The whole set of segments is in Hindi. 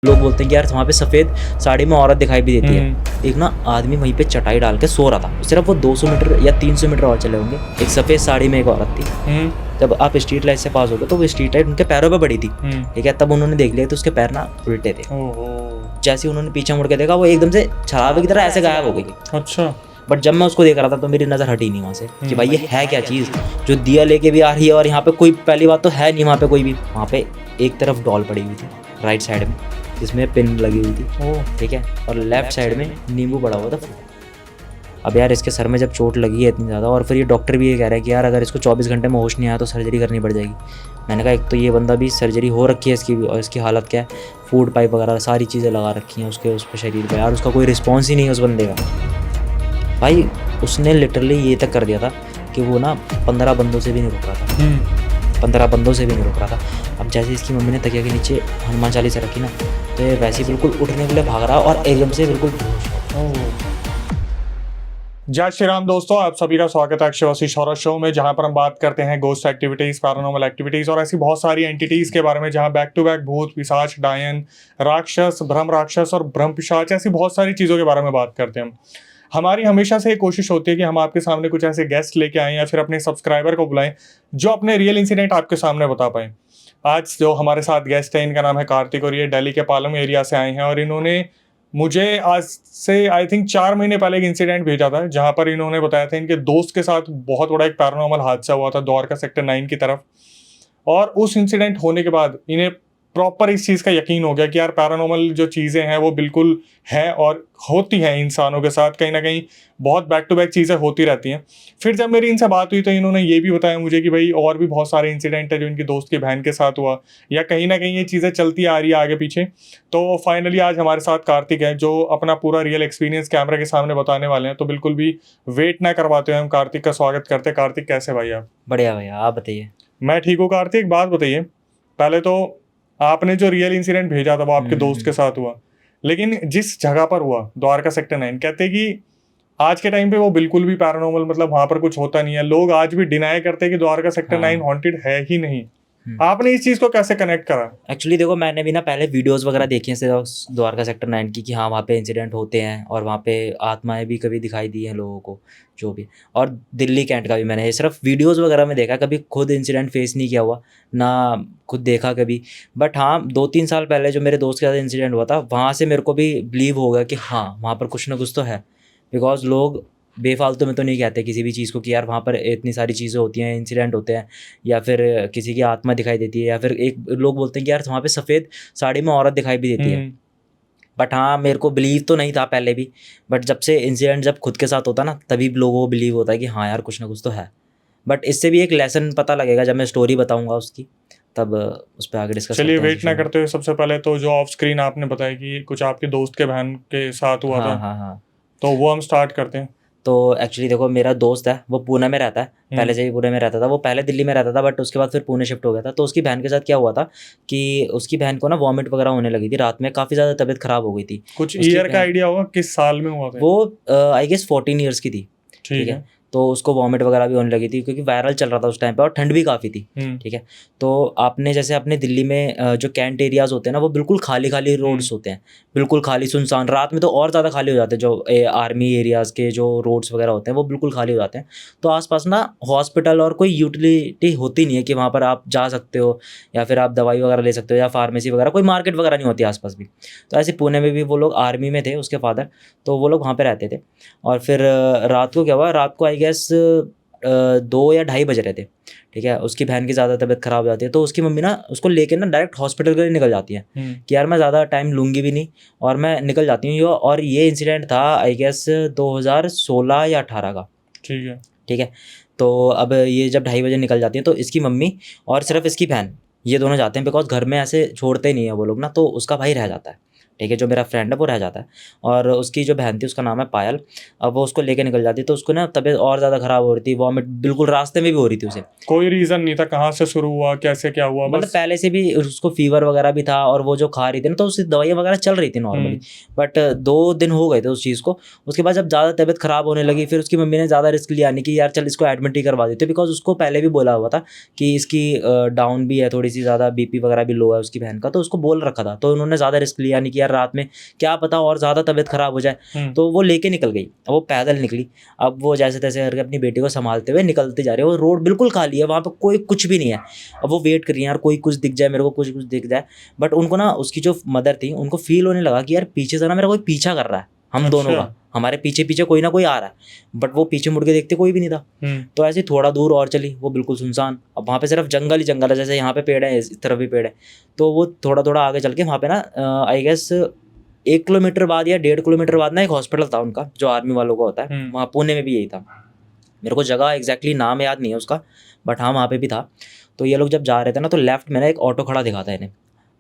लोग बोलते हैं कि यार वहाँ पे सफ़ेद साड़ी में औरत दिखाई भी देती है। एक ना आदमी वहीं पे चटाई डाल के सो रहा था, सिर्फ वो 200 मीटर या 300 मीटर और चले होंगे। एक सफ़ेद साड़ी में एक औरत थी। जब आप स्ट्रीट लाइट से पास हो गए तो वो स्ट्रीट लाइट उनके पैरों पे पड़ी थी, ठीक है। तब उन्होंने देख लिया तो उसके पैर ना उल्टे थे। जैसे उन्होंने पीछे मुड़ के देखा, वो एकदम से छलावे की तरह ऐसे गायब हो गई। अच्छा। बट जब मैं उसको देख रहा था तो मेरी नज़र हटी नहीं वहाँ से कि भाई ये है क्या चीज़ जो दिया लेके भी आ रही है, और यहाँ पे कोई, पहली बात तो है नहीं वहाँ पे कोई भी। वहाँ पे एक तरफ डॉल पड़ी हुई थी राइट साइड में, जिसमें पिन लगी हुई थी, ठीक है, और लेफ्ट साइड में नींबू पड़ा हुआ था। अब यार इसके सर में जब चोट लगी है इतनी ज़्यादा, और फिर ये डॉक्टर भी ये कह रहा है कि यार अगर इसको 24 घंटे में होश नहीं आया तो सर्जरी करनी पड़ जाएगी। मैंने कहा एक तो ये बंदा भी सर्जरी हो रखी है इसकी भी, और इसकी हालत क्या है, फूड पाइप वगैरह सारी चीज़ें लगा रखी हैं उसके उस पर शरीर पे। यार उसका कोई रिस्पॉन्स ही नहीं है उस बंदे का। भाई उसने लिटरली ये तक कर दिया था कि वो ना 15 बंदों से भी नहीं रुक रहा था, 15 बंदों से भी नहीं रुक रहा था। अब जैसे इसकी मम्मी ने तकिया के नीचे हनुमान चालीसा रखी ना, तो ये वैसे ही बिल्कुल उठने के लिए भाग रहा और एकदम से बिल्कुल जय श्री राम दोस्तों, आप सभी का स्वागत है अक्षयवासी हॉरर शो में, जहां पर हम बात करते हैं गोस्ट एक्टिविटीज, पैरानॉर्मल एक्टिविटीज और ऐसी बहुत सारी एंटिटीज के बारे में, जहां बैक टू बैक भूत, पिशाच, डायन, राक्षस, ब्रह्म राक्षस और ब्रह्म पिशाच, ऐसी बहुत सारी चीज़ों के बारे में बात करते हैं। हमारी हमेशा से एक कोशिश होती है कि हम आपके सामने कुछ ऐसे गेस्ट लेके आएँ या फिर अपने सब्सक्राइबर को बुलाएं जो अपने रियल इंसिडेंट आपके सामने बता पाएँ। आज जो हमारे साथ गेस्ट है, इनका नाम है कार्तिक और ये दिल्ली के पालम एरिया से आए हैं, और इन्होंने मुझे आज से आई थिंक 4 महीने पहले एक इंसिडेंट भेजा था, जहां पर इन्होंने बताया था इनके दोस्त के साथ बहुत बड़ा एक पैरानॉर्मल हादसा हुआ था द्वारका सेक्टर 9 की तरफ। और उस इंसिडेंट होने के बाद इन्हें प्रॉपर इस चीज़ का यकीन हो गया कि यार पैरानॉर्मल जो चीज़ें हैं वो बिल्कुल हैं और होती हैं इंसानों के साथ, कहीं ना कहीं बहुत बैक टू बैक चीज़ें होती रहती हैं। फिर जब मेरी इनसे बात हुई तो इन्होंने ये भी बताया मुझे कि भाई और भी बहुत सारे इंसिडेंट है जो इनकी दोस्त की बहन के साथ हुआ, या कहीं ना कहीं ये चीज़ें चलती आ रही है आगे पीछे। तो फाइनली आज हमारे साथ कार्तिक है जो अपना पूरा रियल एक्सपीरियंस कैमरा के सामने बताने वाले हैं। तो बिल्कुल भी वेट ना करवाते हुए हम कार्तिक का स्वागत करते हैं। कार्तिक, कैसे भाई आप? बढ़िया भैया, आप बताइए। मैं ठीक हूँ। कार्तिक, एक बात बताइए, पहले तो आपने जो रियल इंसिडेंट भेजा था वो आपके दोस्त के साथ हुआ, लेकिन जिस जगह पर हुआ द्वारका सेक्टर 9, कहते हैं कि आज के टाइम पे वो बिल्कुल भी पैरानॉर्मल, मतलब वहां पर कुछ होता नहीं है। लोग आज भी डिनाई करते हैं कि द्वारका सेक्टर 9 हॉन्टेड है ही नहीं। आपने इस चीज को कैसे कनेक्ट करा? एक्चुअली देखो, मैंने भी ना पहले वीडियोस वगैरह देखी हैं द्वारका सेक्टर 9 की, कि हाँ वहाँ पे इंसिडेंट होते हैं और वहाँ पे आत्माएं भी कभी दिखाई दी हैं लोगों को, जो भी। और दिल्ली कैंट का भी मैंने सिर्फ वीडियोस वगैरह में देखा, कभी खुद इंसिडेंट फेस नहीं किया हुआ, ना खुद देखा कभी। बट हाँ, 2-3 साल पहले जो मेरे दोस्त के साथ इंसिडेंट हुआ था, वहाँ से मेरे को भी बिलीव हो गया कि हाँ वहाँ पर कुछ ना कुछ तो है। बिकॉज लोग बेफालतू में तो नहीं कहते किसी भी चीज़ को कि यार वहाँ पर इतनी सारी चीज़ें होती हैं, इंसिडेंट होते हैं, या फिर किसी की आत्मा दिखाई देती है, या फिर एक लोग बोलते हैं कि यार वहाँ पे सफ़ेद साड़ी में औरत दिखाई भी देती है। बट हाँ, मेरे को बिलीव तो नहीं था पहले भी, बट जब से इंसिडेंट जब खुद के साथ होता ना, तभी लोगों को बिलीव होता है कि हाँ यार कुछ ना कुछ तो है। बट इससे भी एक लेसन पता लगेगा जब मैं स्टोरी बताऊँगा उसकी, तब उस पर आगे डिस्कस। चलिए वेट ना करते हुए सबसे पहले तो जो ऑफ स्क्रीन आपने बताया कि कुछ आपके दोस्त के बहन के साथ हुआ था, हाँ, तो वो हम स्टार्ट करते हैं। तो एक्चुअली देखो, मेरा दोस्त है वो पुणे में रहता है, पहले से ही पुणे में रहता था। वो पहले दिल्ली में रहता था बट उसके बाद फिर पुणे शिफ्ट हो गया था। तो उसकी बहन के साथ क्या हुआ था कि उसकी बहन को ना वॉमिट वगैरह होने लगी थी रात में, काफ़ी ज़्यादा तबीयत ख़राब हो गई थी। कुछ ईयर का आइडिया होगा किस साल में हुआ था? वो आई गेस 14 ईयर्स की थी, ठीक है। तो उसको वॉमिट वगैरह भी होने लगी थी क्योंकि वायरल चल रहा था उस टाइम पे और ठंड भी काफ़ी थी, ठीक है। तो आपने जैसे अपने दिल्ली में जो कैंट एरियाज़ होते हैं ना, वो बिल्कुल खाली खाली रोड्स होते हैं, बिल्कुल खाली सुनसान। रात में तो और ज़्यादा खाली हो जाते हैं, जो आर्मी एरियाज़ के जो रोड्स वगैरह होते हैं वो बिल्कुल खाली हो जाते हैं। तो आसपास ना हॉस्पिटल और कोई यूटिलिटी होती नहीं है कि वहाँ पर आप जा सकते हो या फिर आप दवाई वगैरह ले सकते हो, या फार्मेसी वगैरह, कोई मार्केट वगैरह नहीं होती आसपास भी। तो ऐसे पुणे में भी वो लोग आर्मी में थे, उसके फादर, तो वो लोग वहाँ पर रहते थे। और फिर रात को क्या हुआ, रात को आई गेस 2 या 2:30 बज रहे थे, ठीक है। उसकी बहन की ज़्यादा तबीयत ख़राब हो जाती है, तो उसकी मम्मी ना उसको लेके ना डायरेक्ट हॉस्पिटल के लिए निकल जाती है कि यार मैं ज़्यादा टाइम लूँगी भी नहीं और मैं निकल जाती हूँ। और ये इंसिडेंट था आई गेस 2016 या 18 का, ठीक है। तो अब ये जब 2:30 बजे निकल जाती है तो इसकी मम्मी और सिर्फ इसकी बहन, ये दोनों जाते हैं, बिकॉज घर में ऐसे छोड़ते नहीं है वो लोग ना, तो उसका भाई रह जाता है। ठीक है, जो मेरा फ्रेंड है वो रह जाता है, और उसकी जो बहन थी उसका नाम है पायल। अब वो उसको लेके निकल जाती, तो उसको ना तबीयत और ज़्यादा ख़राब हो रही थी, वॉमिट बिल्कुल रास्ते में भी हो रही थी उसे। कोई रीजन नहीं था कहाँ से शुरू हुआ, कैसे क्या हुआ, मतलब बस पहले से भी उसको फीवर वगैरह भी था, और वो जो खा रही थी ना तो उसकी दवाइयाँ वगैरह चल रही थी नॉर्मली, बट 2 दिन हो गए थे उस चीज़ को। उसके बाद जब ज़्यादा तबीयत ख़राब होने लगी, फिर उसकी मम्मी ने ज़्यादा रिस्क लिया नहीं कि यार चल इसको एडमिट ही करवा देते, बिकॉज उसको पहले भी बोला हुआ था कि इसकी डाउन भी है, थोड़ी सी ज़्यादा बीपी वगैरह भी लो है उसकी बहन का, तो उसको बोल रखा था। तो उन्होंने ज़्यादा रिस्क लिया नहीं कि यार रात में क्या पता और ज़्यादा तबीयत ख़राब हो जाए, तो वो लेके निकल गई। अब वो पैदल निकली, अब वो जैसे तैसे करके अपनी बेटी को संभालते हुए निकलते जा रहे हैं। वो रोड बिल्कुल खाली है, वहाँ पर कोई कुछ भी नहीं है। अब वो वेट कर रही है यार कोई कुछ दिख जाए मेरे को, कुछ दिख जाए, बट उनको ना उसकी जो मदर थी उनको फील होने लगा कि यार पीछे से ना मेरा कोई पीछा कर रहा है, हम दोनों का, हमारे पीछे पीछे कोई ना कोई आ रहा है, बट वो पीछे मुड़ के देखते कोई भी नहीं था। तो ऐसे थोड़ा दूर और चली, वो बिल्कुल सुनसान, अब वहाँ पे सिर्फ जंगल ही जंगल है, जैसे यहाँ पे पेड़ है इस तरफ भी पेड़ है। तो वो थोड़ा थोड़ा आगे चल के वहाँ पे ना आई गेस 1 किलोमीटर बाद या 1.5 किलोमीटर बाद ना एक हॉस्पिटल था उनका, जो आर्मी वालों का होता है, वहाँ पुणे में भी यही था। मेरे को जगह एग्जैक्टली नाम याद नहीं है उसका, बट हाँ वहाँ पे भी था। तो ये लोग जब जा रहे थे ना, तो लेफ्ट में ना एक ऑटो खड़ा दिखा था इन्हें,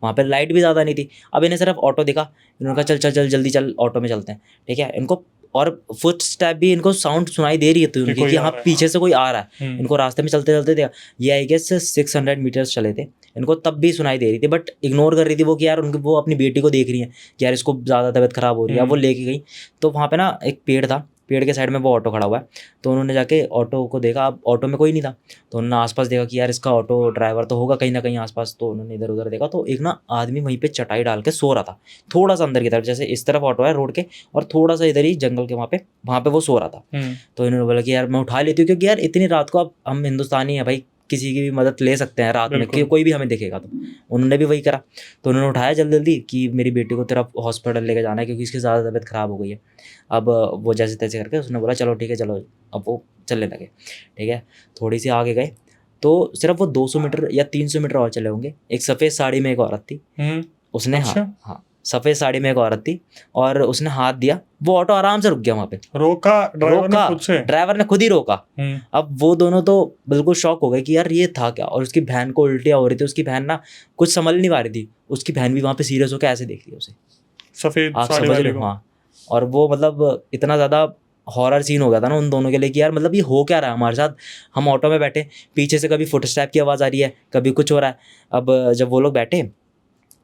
वहाँ पे लाइट भी ज़्यादा नहीं थी। अब इन्हें सिर्फ ऑटो दिखा, इन्होंने कहा चल चल चल जल्दी चल ऑटो में चलते हैं, ठीक है। इनको और फुट स्टेप भी इनको साउंड सुनाई दे रही थी उनकी कि हाँ पीछे से कोई आ रहा है। इनको रास्ते में चलते चलते देखा, ये आई गेस 600 मीटर्स चले थे, इनको तब भी सुनाई दे रही थी, बट इग्नोर कर रही थी वो कि यार उनकी वो अपनी बेटी को देख रही है कि यार इसको ज़्यादा तबीयत ख़राब हो रही है। अब वो लेके गई, तो वहाँ पे ना एक पेड़ था, पेड़ के साइड में वो ऑटो खड़ा हुआ है। तो उन्होंने जाके ऑटो को देखा, अब ऑटो में कोई नहीं था, तो उन्होंने आसपास देखा कि यार इसका ऑटो ड्राइवर तो होगा कहीं ना कहीं आसपास। तो उन्होंने इधर उधर देखा, तो एक ना आदमी वहीं पे चटाई डाल के सो रहा था, थोड़ा सा अंदर की तरफ, जैसे इस तरफ ऑटो है रोड के और थोड़ा सा इधर ही जंगल के वहाँ पे वो सो रहा था। तो इन्होंने बोला कि यार मैं उठा लेती हूँ, क्योंकि यार इतनी रात को अब हम हिंदुस्तानी है भाई, किसी की भी मदद ले सकते हैं रात में कि कोई भी हमें दिखेगा। तो उन्होंने भी वही करा, तो उन्होंने उठाया जल्दी जल्दी कि मेरी बेटी को तेरा हॉस्पिटल लेके जाना है क्योंकि इसकी ज़्यादा तबीयत ख़राब हो गई है। अब वो जैसे तैसे करके उसने बोला चलो ठीक है चलो, अब वो चलने लगे, ठीक है। थोड़ी सी आगे गए तो सिर्फ वो 200 मीटर या 300 मीटर और चले होंगे, एक सफ़ेद साड़ी में एक औरत थी, उसने हाँ सफ़ेद साड़ी में एक औरत थी, और उसने हाथ दिया, वो ऑटो आराम से रुक गया वहाँ पे। रोका ड्राइवर ने खुद ही रोका। अब वो दोनों तो बिल्कुल शॉक हो गए कि यार ये था क्या, और उसकी बहन को उल्टियाँ हो रही थी, उसकी बहन ना कुछ समझ नहीं पा रही थी, उसकी बहन भी वहाँ पे सीरियस होकर ऐसे देख रही उसे, सफ़ेद आप समझ रहे हो। हाँ, और वो मतलब इतना ज़्यादा हॉरर सीन हो गया था ना उन दोनों के लिए कि यार मतलब ये हो क्या रहा है हमारे साथ। हम ऑटो में बैठे, पीछे से कभी फुटस्टेप की आवाज़ आ रही है, कभी कुछ हो रहा है। अब जब वो लोग बैठे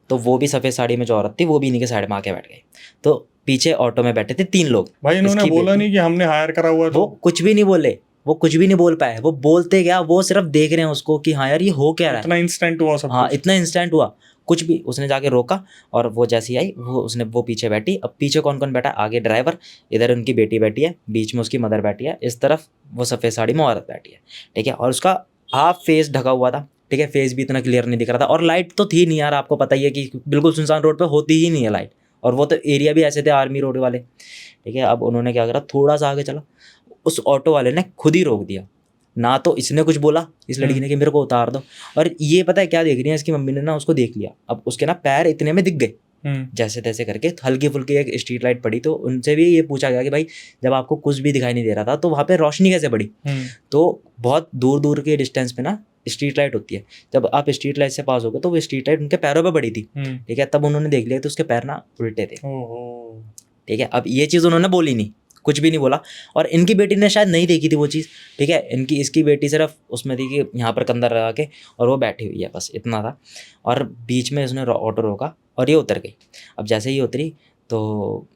तो वो भी सफ़ेद साड़ी में जो औरत थी वो भी इन्हीं के साइड में आके बैठ गई। तो पीछे ऑटो में बैठे थे 3 लोग। भाई इन्होंने बोला नहीं कि हमने हायर करा हुआ, वो कुछ भी नहीं बोले, वो कुछ भी नहीं बोल पाए। वो बोलते क्या, वो सिर्फ देख रहे हैं उसको कि हाँ यार ये हो क्या रहा है। इतना इंस्टेंट हुआ सब। हाँ इतना इंस्टेंट हुआ कुछ भी। उसने जाके रोका और वो जैसी आई वो पीछे बैठी। अब पीछे कौन कौन बैठा, आगे ड्राइवर, इधर उनकी बेटी बैठी है, बीच में उसकी मदर बैठी है, इस तरफ वो सफ़ेद साड़ी में औरत बैठी है, ठीक है। और उसका हाफ फेस ढका हुआ था, ठीक है, फेस भी इतना क्लियर नहीं दिख रहा था। और लाइट तो थी नहीं यार, आपको पता ही है कि बिल्कुल सुनसान रोड पे होती ही नहीं है लाइट, और वो तो एरिया भी ऐसे थे आर्मी रोड वाले, ठीक है। अब उन्होंने क्या करा, थोड़ा सा आगे चला, उस ऑटो वाले ने खुद ही रोक दिया। ना तो इसने कुछ बोला इस लड़की ने कि मेरे को उतार दो, और ये पता है क्या देख रही है, इसकी मम्मी ने ना उसको देख लिया। अब उसके ना पैर इतने में दिख गए, जैसे तैसे करके हल्की फुल्की एक स्ट्रीट लाइट पड़ी, तो उनसे भी ये पूछा गया कि भाई जब आपको कुछ भी दिखाई नहीं दे रहा था तो वहाँ पे रोशनी कैसे पड़ी। तो बहुत दूर दूर के डिस्टेंस पे ना स्ट्रीट लाइट होती है, जब आप स्ट्रीट लाइट से पास हो गए तो वो स्ट्रीट लाइट उनके पैरों पे पड़ी थी, ठीक है। तब उन्होंने देख लिया तो उसके पैर ना उल्टे थे, ठीक है। अब ये चीज़ उन्होंने बोली नहीं, कुछ भी नहीं बोला, और इनकी बेटी ने शायद नहीं देखी थी वो चीज़, ठीक है। इसकी बेटी सिर्फ उसमें थी कि यहाँ पर कंधा लगा के और वो बैठी हुई है, बस इतना था। और बीच में उसने ऑटो रोका और ये उतर गई। अब जैसे ही उतरी तो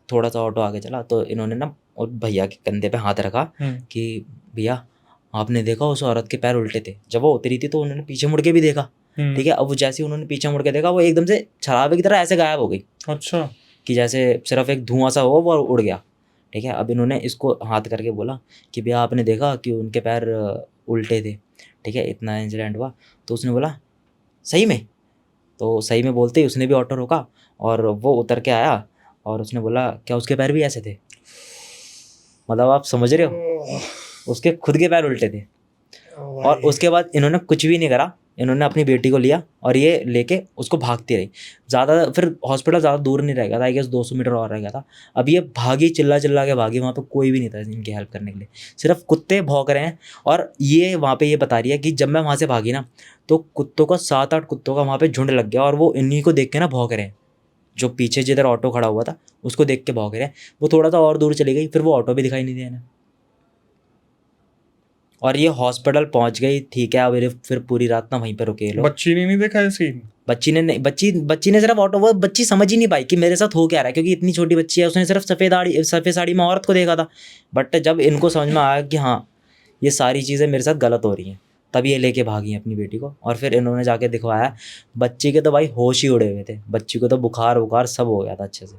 थोड़ा सा ऑटो आगे चला, तो इन्होंने ना और भैया के कंधे पे हाथ रखा कि भैया आपने देखा उस औरत के पैर उल्टे थे। जब वो उतरी थी तो उन्होंने पीछे मुड़ के भी देखा, ठीक है। अब वो जैसे उन्होंने पीछे मुड़ के देखा, वो एकदम से शराबे की तरह ऐसे गायब हो गई। अच्छा, कि जैसे सिर्फ एक धुआं सा हो वो उड़ गया, ठीक है। अब इन्होंने इसको हाथ करके बोला कि भैया आपने देखा कि उनके पैर उल्टे थे, ठीक है, इतना इंसिडेंट हुआ। तो उसने बोला सही में? तो सही में बोलते ही उसने भी ऑटो रोका और वो उतर के आया और उसने बोला क्या उसके पैर भी ऐसे थे? मतलब आप समझ रहे हो, उसके खुद के पैर उल्टे थे। और उसके बाद इन्होंने कुछ भी नहीं करा, इन्होंने अपनी बेटी को लिया और ये लेके उसको भागती रही। ज़्यादा फिर हॉस्पिटल ज़्यादा दूर नहीं रह गया था, आई गेस 200 मीटर और रह गया था। अब ये भागी, चिल्ला चिल्ला के भागी, वहाँ पे कोई भी नहीं था इनकी हेल्प करने के लिए, सिर्फ कुत्ते भौंक रहे हैं। और ये वहाँ पे ये बता रही है कि जब मैं वहाँ से भागी ना तो कुत्तों का 7-8 कुत्तों का वहाँ पे झुंड लग गया और वो इन्हीं को देख के ना भौंक रहे हैं। जो पीछे जिधर ऑटो खड़ा हुआ था उसको देख के भौंक रहे हैं। वो थोड़ा सा और दूर चली गई, फिर वो ऑटो भी दिखाई नहीं दिया इन्हें। और ये हॉस्पिटल पहुंच गई, ठीक है। अब ये फिर पूरी रात ना वहीं पे रुके ये लोग। बच्ची ने नहीं देखा ऐसी? बच्ची ने नहीं, बच्ची ने सिर्फ ऑटो, वो बच्ची समझ ही नहीं पाई कि मेरे साथ हो क्या रहा है, क्योंकि इतनी छोटी बच्ची है। उसने सिर्फ सफ़ेद साड़ी में औरत को देखा था। बट जब इनको समझ में आया कि हाँ ये सारी चीज़ें मेरे साथ गलत हो रही हैं, तब ये लेके भागी अपनी बेटी को। और फिर इन्होंने जाके दिखवाया। बच्ची के तो भाई होश ही उड़े हुए थे, बच्ची को तो बुखार सब हो गया था अच्छे से।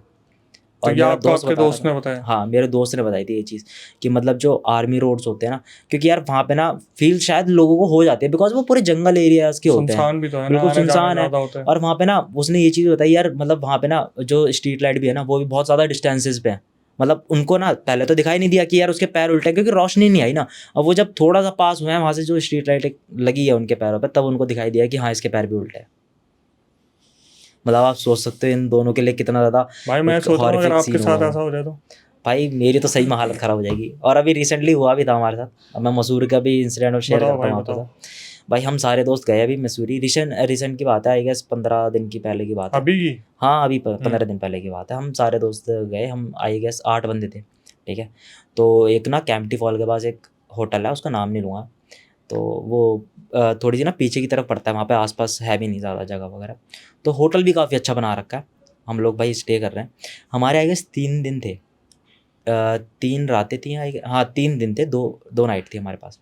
तो और ये मेरा आपको दोस्त आपके बता रहा दोस्त ने था, बताया? हाँ मेरे दोस्त ने बताई थी ये चीज़ कि मतलब जो आर्मी रोड्स होते हैं ना, क्योंकि यार वहाँ पे ना फील शायद लोगों को हो जाती है, बिकॉज वो पूरे जंगल एरियाज के होते हैं, सुनसान भी तो है ना, बिल्कुल आने जाने सुनसान है। ज़्यादा होता है। और वहाँ पे ना उसने ये चीज़ बताई यार, मतलब वहाँ पे ना जो स्ट्रीट लाइट भी है ना वो भी बहुत ज़्यादा डिस्टेंसेस पे है। मतलब उनको ना पहले तो दिखाई नहीं दिया कि यार उसके पैर उल्टे हैं, क्योंकि रोशनी नहीं आई ना। अब वो जब थोड़ा सा पास हुए हैं वहाँ से, जो स्ट्रीट लाइट लगी है उनके पैरों पर, तब उनको दिखाई दिया कि हाँ इसके पैर भी उल्टे हैं। मतलब आप सोच सकते हो इन दोनों के लिए कितना ज़्यादा भाई मैं एक सोच रहा हूँ अगर हॉरिफिक आपके सीन साथ हुआ। ऐसा हो जाए तो। भाई मेरी तो सही में हालत ख़राब हो जाएगी। और अभी रिसेंटली हुआ भी था हमारे साथ। अब मैं मसूरी का भी इंसिडेंट और शेयर बताओ करता भाई हूँ आपके बताओ। साथ। भाई हम सारे दोस्त गए अभी मसूरी, रिसेंट की बात है, आई गेस 15 दिन की पहले की बात है। अभी की? हाँ अभी 15 दिन पहले की बात है। हम सारे दोस्त गए, हम आई गेस 8 बंदे थे, ठीक है। तो एक ना कैंपटी फॉल के पास एक होटल है, उसका नाम नहीं लूँगा। तो वो थोड़ी सी ना पीछे की तरफ पड़ता है, वहाँ पे आसपास है भी नहीं ज़्यादा जगह वगैरह। तो होटल भी काफ़ी अच्छा बना रखा है। हम लोग भाई स्टे कर रहे हैं। हमारे आई गेस 3 दिन थे, 3 रातें थी, हाँ 3 दिन थे, 2 नाइट थी हमारे पास।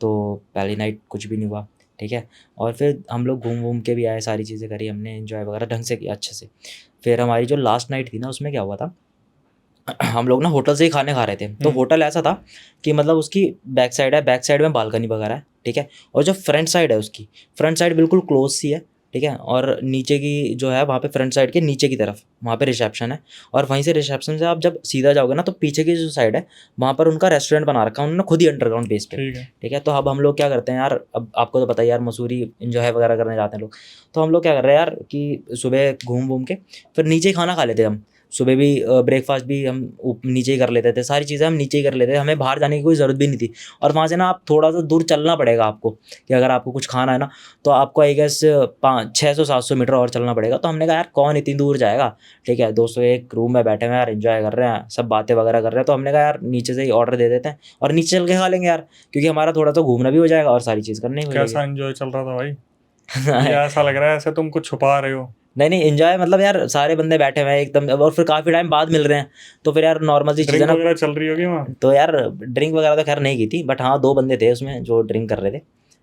तो पहली नाइट कुछ भी नहीं हुआ, ठीक है। और फिर हम लोग घूम के भी आए, सारी चीज़ें करी हमने, एंजॉय वगैरह ढंग से किया अच्छे से। फिर हमारी जो लास्ट नाइट थी ना, उसमें क्या हुआ था, हम लोग ना होटल से ही खाने खा रहे थे। तो होटल ऐसा था कि मतलब उसकी बैक साइड है, बैक साइड में बालकनी वगैरह है, ठीक है। और जो फ्रंट साइड है उसकी फ्रंट साइड बिल्कुल क्लोज सी है, ठीक है। और नीचे की जो है वहाँ पे फ्रंट साइड के नीचे की तरफ वहाँ पे रिसेप्शन है। और वहीं से रिसेप्शन से आप जब सीधा जाओगे ना, तो पीछे की जो साइड है वहाँ पर उनका रेस्टोरेंट बना रखा है उन्होंने खुद ही अंडरग्राउंड बेस पे, ठीक है। ठीक है। तो अब हम लोग क्या करते हैं यार, अब आपको तो पता ही यार मसूरी इंजॉय वगैरह करने जाते हैं लोग। तो हम लोग क्या कर रहे हैं यार कि सुबह घूम के फिर नीचे ही खाना खा लेते हम। सुबह भी ब्रेकफास्ट भी हम नीचे ही कर लेते थे, सारी चीज़ें हम नीचे ही कर लेते थे, हमें बाहर जाने की कोई ज़रूरत भी नहीं थी। और वहाँ से ना आप थोड़ा सा दूर चलना पड़ेगा आपको, कि अगर आपको कुछ खाना है ना, तो आपको आई गेस 600-700 मीटर और चलना पड़ेगा। तो हमने कहा यार कौन इतनी दूर जाएगा, ठीक है। दोस्तों एक रूम में बैठे हुए यार, एंजॉय कर रहे हैं, सब बातें वगैरह कर रहे हैं। तो हमने कहा यार नीचे से ही ऑर्डर दे देते हैं और नीचे चल के खा लेंगे यार, क्योंकि हमारा थोड़ा सा घूमना भी हो जाएगा और सारी चीज़ करनी भी हो कैसा एंजॉय चल रहा था भाई? जाएगी। ये ऐसा लग रहा है ऐसे तुम कुछ छुपा रहे हो। नहीं एंजॉय मतलब यार सारे बंदे बैठे हुए हैं एकदम, और फिर काफ़ी टाइम बाद मिल रहे हैं, तो फिर यार नॉर्मल सी चीज़ है ड्रिंक ना। वगैरह चल रही होगी वहाँ? तो यार ड्रिंक वगैरह तो खैर नहीं की थी, बट हाँ 2 बंदे थे उसमें जो ड्रिंक कर रहे थे,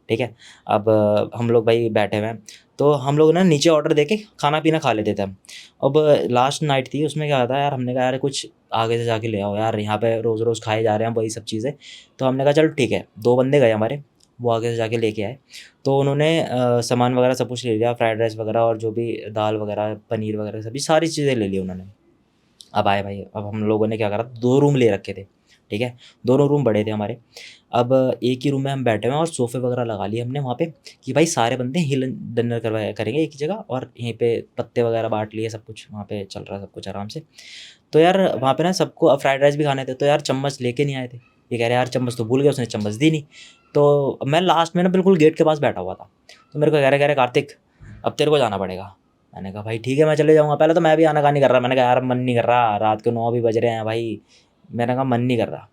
ठीक है। अब हम लोग भाई बैठे हुए हैं, तो हम लोग ना नीचे ऑर्डर देके खाना पीना खा लेते थे हम। अब लास्ट नाइट थी, उसमें क्या था यार, हमने कहा यार कुछ आगे से जाके ले आओ यार, यहाँ पे रोज़ रोज़ खाए जा रहे हैं वही सब चीज़ें। तो हमने कहा चलो ठीक है, 2 बंदे गए हमारे, वो आगे से जाके लेके आए। तो उन्होंने सामान वगैरह सब कुछ ले लिया, फ्राइड राइस वगैरह और जो भी दाल वगैरह पनीर वगैरह सभी सारी चीज़ें ले ली उन्होंने। अब आए भाई, अब हम लोगों ने क्या करा, 2 रूम ले रखे थे, ठीक है। दोनों रूम बड़े थे हमारे। अब एक ही रूम में हम बैठे हुए हैं और सोफ़े वगैरह लगा लिए हमने वहाँ पे, कि भाई सारे बंदे ही डिनर करवाया करेंगे एक ही जगह, और यहीं पे पत्ते वगैरह बांट लिए, सब कुछ वहाँ पे चल रहा है सब कुछ आराम से। तो यार वहाँ पे ना सबको अब फ्राइड राइस भी खाने थे, तो यार चम्मच लेके नहीं आए थे। ये कह रहे यार चम्मच तो भूल गए, उसने चम्मच दी नहीं। तो मैं लास्ट में ना बिल्कुल गेट के पास बैठा हुआ था। तो मेरे को कह रहे कार्तिक अब तेरे को जाना पड़ेगा। मैंने कहा भाई ठीक है मैं चले जाऊँगा। पहले तो मैं भी आना नहीं कर रहा, मैंने कहा यार मन नहीं कर रहा, रात के 9 भी बज रहे हैं भाई, मैंने कहा मन नहीं कर रहा,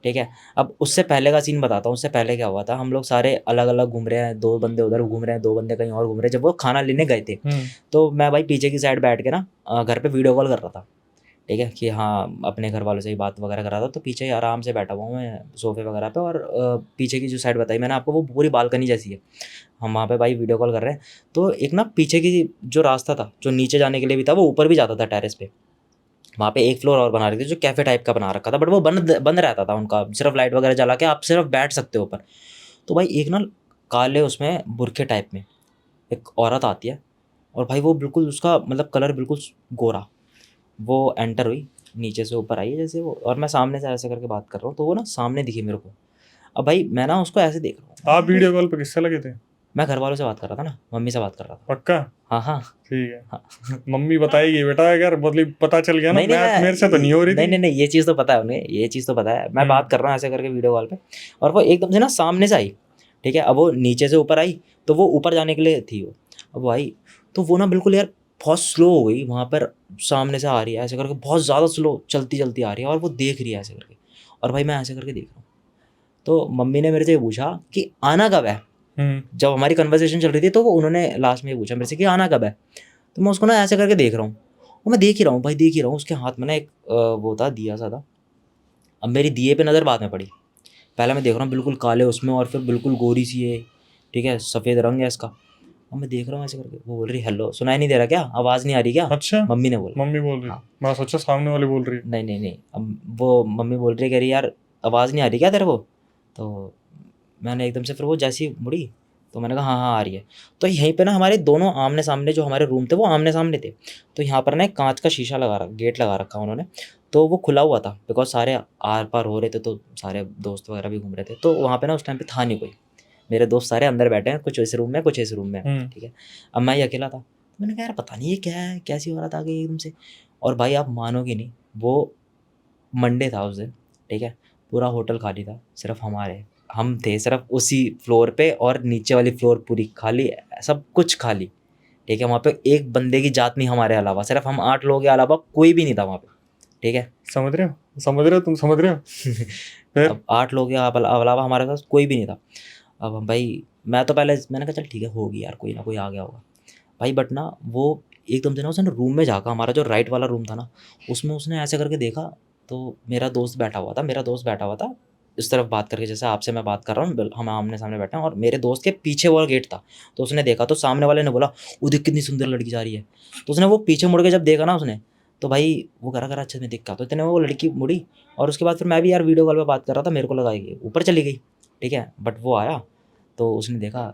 ठीक है। अब उससे पहले का सीन बताता हूँ, उससे पहले क्या हुआ था, हम लोग सारे अलग अलग घूम रहे हैं, 2 बंदे उधर घूम रहे हैं, 2 बंदे कहीं और घूम रहे हैं। जब वो खाना लेने गए थे, तो मैं भाई पीछे की साइड बैठ के ना घर पे वीडियो कॉल कर रहा था, ठीक है, कि हाँ अपने घर वालों से ही बात वगैरह कर रहा था। तो पीछे ही आराम से बैठा हुआ हूँ मैं सोफ़े वगैरह पे, और पीछे की जो साइड बताई मैंने आपको वो पूरी बालकनी जैसी है। हम वहाँ पे भाई वीडियो कॉल कर रहे हैं। तो एक ना पीछे की जो रास्ता था जो नीचे जाने के लिए भी था, वो ऊपर भी जाता था टेरेस पे। वहाँ पे एक फ्लोर और बना रहे थे जो कैफ़े टाइप का बना रखा था, बट वो बंद बंद रहता था उनका, सिर्फ लाइट वगैरह जला के आप सिर्फ बैठ सकते हो ऊपर। तो भाई एक ना काले उसमें बुरखे टाइप में एक औरत आती है, और भाई वो बिल्कुल उसका मतलब कलर बिल्कुल गोरा, वो एंटर हुई, नीचे से ऊपर आई है जैसे वो, और मैं सामने से ऐसे करके बात कर रहा हूँ, तो वो ना सामने दिखी मेरे को। अब भाई मैं ना उसको ऐसे देख रहा हूँ। आप वीडियो कॉल पे किससे लगे थे? मैं घर वालों से बात कर रहा था ना, मम्मी से बात कर रहा था। पक्का? हाँ हाँ ठीक है। हाँ। मम्मी बताएगी बेटा अगर मतलब पता चल गया ना, नहीं नहीं मैं मेरे से तो नहीं हो रही थी। नहीं ये चीज़ तो पता है उन्हें, ये चीज़ तो पता है। मैं बात कर रहा हूँ ऐसे करके वीडियो कॉल पे, और वो एकदम से ना सामने से आई, ठीक है। अब वो नीचे से ऊपर आई, तो वो ऊपर जाने के लिए थी वो। अब वो आई तो वो ना बिल्कुल यार बहुत स्लो हो गई वहाँ पर, सामने से आ रही है ऐसे करके, बहुत ज़्यादा स्लो चलती चलती आ रही है और वो देख रही है ऐसे करके, और भाई मैं ऐसे करके देख रहा हूँ। तो मम्मी ने मेरे से ये पूछा कि आना कब है। जब हमारी कन्वर्सेशन चल रही थी तो वो उन्होंने लास्ट में ये पूछा मेरे से कि आना कब है। तो मैं उसको ना ऐसे करके देख रहा हूँ, और मैं देख ही रहा हूँ भाई, देख ही रहा हूँ। उसके हाथ में ना एक वो था दिया सा था। अब मेरी दिए पे नज़र बाद में पड़ी, पहले मैं देख रहा हूँ बिल्कुल काले उसमें, और फिर बिल्कुल गोरी सी है, ठीक है, सफ़ेद रंग है इसका। और मैं देख रहा हूँ ऐसे करके, वो बोल रही हेलो, सुनाई नहीं दे रहा क्या, आवाज़ नहीं आ रही क्या? अच्छा, मम्मी ने बोला। मम्मी बोल रही। हाँ। मैं सोचा सामने वाली बोल रही है। नहीं नहीं नहीं, अब वो मम्मी बोल रही, कह रही यार आवाज़ नहीं आ रही क्या तेरे को? तो मैंने एकदम से फिर वो जैसी मुड़ी, तो मैंने कहा हाँ हाँ आ रही है। तो यहीं पे ना हमारे दोनों आमने सामने, जो हमारे रूम थे वो आमने सामने थे, तो यहाँ पर ना एक कांच का शीशा लगा रखा, गेट लगा रखा उन्होंने, तो वो खुला हुआ था बिकॉज सारे आर पार हो रहे थे, तो सारे दोस्त वगैरह भी घूम रहे थे। तो वहाँ पे ना उस टाइम पे था नहीं कोई, मेरे दोस्त सारे अंदर बैठे हैं, कुछ इस रूम में कुछ इस रूम में, ठीक है। अब मैं ही अकेला था। मैंने कहा यार पता नहीं ये क्या है, कैसी हो रहा था आगे एकदम से। और भाई आप मानोगे नहीं, वो मंडे था उस दिन, ठीक है, पूरा होटल खाली था, सिर्फ हम थे सिर्फ उसी फ्लोर पे, और नीचे वाली फ्लोर पूरी खाली, सब कुछ खाली, ठीक है। वहाँ पे एक बंदे की जात नहीं हमारे अलावा, सिर्फ हम 8 लोगों के अलावा कोई भी नहीं था वहाँ पे, ठीक है। समझ रहे हो, समझ रहे हो, तुम समझ रहे हो। फिर अब 8 लोगों के अलावा हमारे पास कोई भी नहीं था। अब हम भाई, मैं तो पहले मैंने कहा चल ठीक है होगी यार, कोई ना कोई आ गया होगा भाई। बट ना वो एकदम से ना उसने रूम में जाकर, हमारा जो राइट वाला रूम था ना, उसमें उसने ऐसे करके देखा, तो मेरा दोस्त बैठा हुआ था इस तरफ बात करके, जैसे आपसे मैं बात कर रहा हूँ, हम आमने सामने बैठे हैं, और मेरे दोस्त के पीछे वाला गेट था। तो उसने देखा, तो सामने वाले ने बोला वो देख कितनी सुंदर लड़की जा रही है। तो उसने वो पीछे मुड़ के जब देखा ना उसने, तो भाई वो करा अच्छे में दिखा, तो इतने में वो लड़की मुड़ी, और उसके बाद फिर मैं भी यार वीडियो कॉल पे बात कर रहा था, मेरे को लगा कि ऊपर चली गई, ठीक है। बट वो आया तो उसने देखा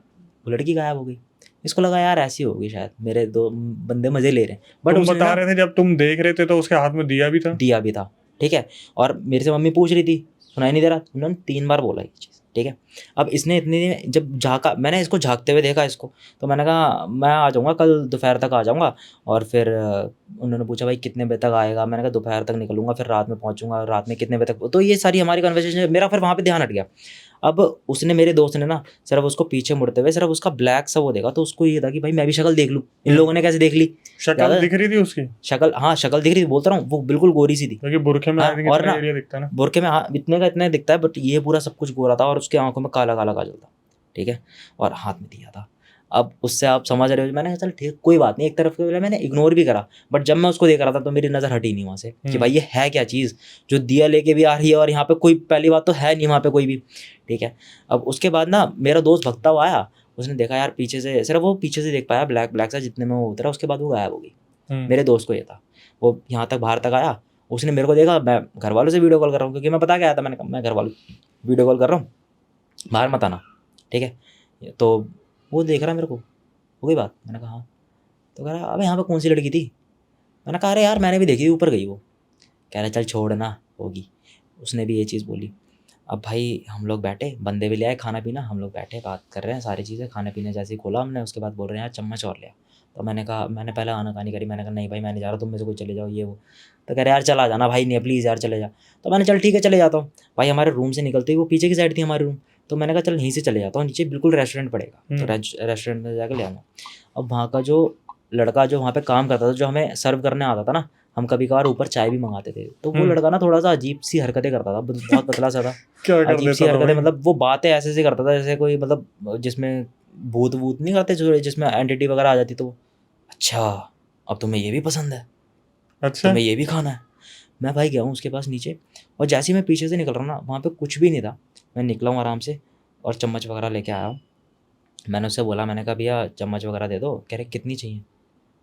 वो लड़की गायब हो गई। इसको लगा यार ऐसी होगी शायद, मेरे दो बंदे मज़े ले रहे हैं। बट तुम उसने बता ना रहे थे जब तुम देख रहे थे तो उसके हाथ में दिया भी था। दिया भी था, ठीक है। और मेरे से मम्मी पूछ रही थी सुनाई नहीं दे रहा, उन्होंने 3 बार बोला ये चीज़, ठीक है। अब इसने इतनी जब झाँका, मैंने इसको झाँकते हुए देखा इसको, तो मैंने कहा मैं आ जाऊँगा कल दोपहर तक आ जाऊँगा। और फिर उन्होंने पूछा भाई कितने बजे तक आएगा, मैंने कहा दोपहर तक निकलूँगा, फिर रात में पहुँचूँगा, रात में कितने बजे तक। तो ये सारी हमारी कन्वर्सेशन, मेरा फिर वहाँ पे ध्यान हट गया। अब उसने, मेरे दोस्त ने ना सिर्फ उसको पीछे मुड़ते हुए सिर्फ उसका ब्लैक सा वो देखा, तो उसको ये था कि भाई मैं भी शक्ल देख लूँ, इन लोगों ने कैसे देख ली। शक्ल दिख रही थी उसकी। शक्ल, हाँ शक्ल दिख रही थी, बोलता रहा हूँ, वो बिल्कुल गोरी सी थी, क्योंकि बुरखे में हाँ। आई थिंक और इतना ना एरिया दिखता है ना। बुरखे में हाँ इतने का इतना दिखता है, बट ये पूरा सब कुछ गोरा था, और उसके आंखों में काला काला काजल था, ठीक है, और हाथ में दिया था। अब उससे आप समझ रहे हो, मैंने कहा चल ठीक कोई बात नहीं, एक तरफ के मैंने इग्नोर भी करा, बट जब मैं उसको देख रहा था तो मेरी नज़र हटी नहीं वहाँ से कि भाई ये है क्या चीज़ जो दिया लेके भी आ रही है, और यहाँ पे कोई, पहली बात तो है नहीं वहाँ पे कोई भी, ठीक है। अब उसके बाद ना मेरा दोस्त भगता हुआ आया, उसने देखा यार पीछे से, सिर्फ वो पीछे से देख पाया ब्लैक ब्लैक सा, जितने में वो उतरा उसके बाद वो गायब हो गई। मेरे दोस्त को ये था, वो यहाँ तक बाहर तक आया, उसने मेरे को देखा, मैं घर वालों से वीडियो कॉल कर रहा हूँ, क्योंकि मैं बता के आया था, मैंने कहा मैं घर वालों वीडियो कॉल कर रहा हूँ, बाहर मत आना, ठीक है। तो वो देख रहा मेरे को, हो गई बात, मैंने कहा हाँ। तो कह रहा अबे यहाँ पे कौन सी लड़की थी, मैंने कहा अरे यार मैंने भी देखी थी, ऊपर गई वो। कह रहा चल छोड़ ना, होगी। उसने भी ये चीज़ बोली। अब भाई हम लोग बैठे, बंदे भी ले आए खाना पीना, हम लोग बैठे बात कर रहे हैं सारी चीज़ें, खाने पीने जैसे ही खोला हमने, उसके बाद बोल रहे हैं यार चम्मच और ले आ। तो मैंने कहा, मैंने पहले आनाकानी करी, मैंने कहा नहीं भाई मैं नहीं जा रहा, तुम में से कोई चले जाओ ये वो। तो कह रहे यार चला जाना भाई, नहीं प्लीज़ यार चले जा। तो मैंने चल ठीक है चले जाता हूँ। भाई हमारे रूम से निकलते ही वो पीछे की साइड थी हमारी रूम, तो मैंने कहा चल यहीं से चले जाता हूँ, नीचे बिल्कुल रेस्टोरेंट पड़ेगा, तो रेस्टोरेंट में जाकर ले आऊँगा। अब वहाँ का जो लड़का जो वहाँ पे काम करता था, जो हमें सर्व करने आता था ना, हम कभी कभार ऊपर चाय भी मंगाते थे, तो वो लड़का ना थोड़ा सा अजीब सी हरकतें करता था, बहुत पतला सा था। क्या कर अजीब सी देता था हरकतें, भाई? मतलब वो बातें ऐसे ऐसे करता था जैसे कोई, मतलब जिसमें भूत वूत नहीं करते, जो जिसमें एंटिटी वगैरह आ जाती, तो अच्छा अब तुम्हें ये भी पसंद है, अच्छा। तुम्हें ये भी खाना है। मैं भाई गया हूँ उसके पास नीचे, और जैसे ही मैं पीछे से निकल रहा हूँ ना, वहाँ पे कुछ भी नहीं था। मैं निकला हूँ आराम से, और चम्मच वगैरह लेके आया हूँ। मैंने उससे बोला, मैंने कहा भैया चम्मच वगैरह दे दो। कह रहे कितनी चाहिए,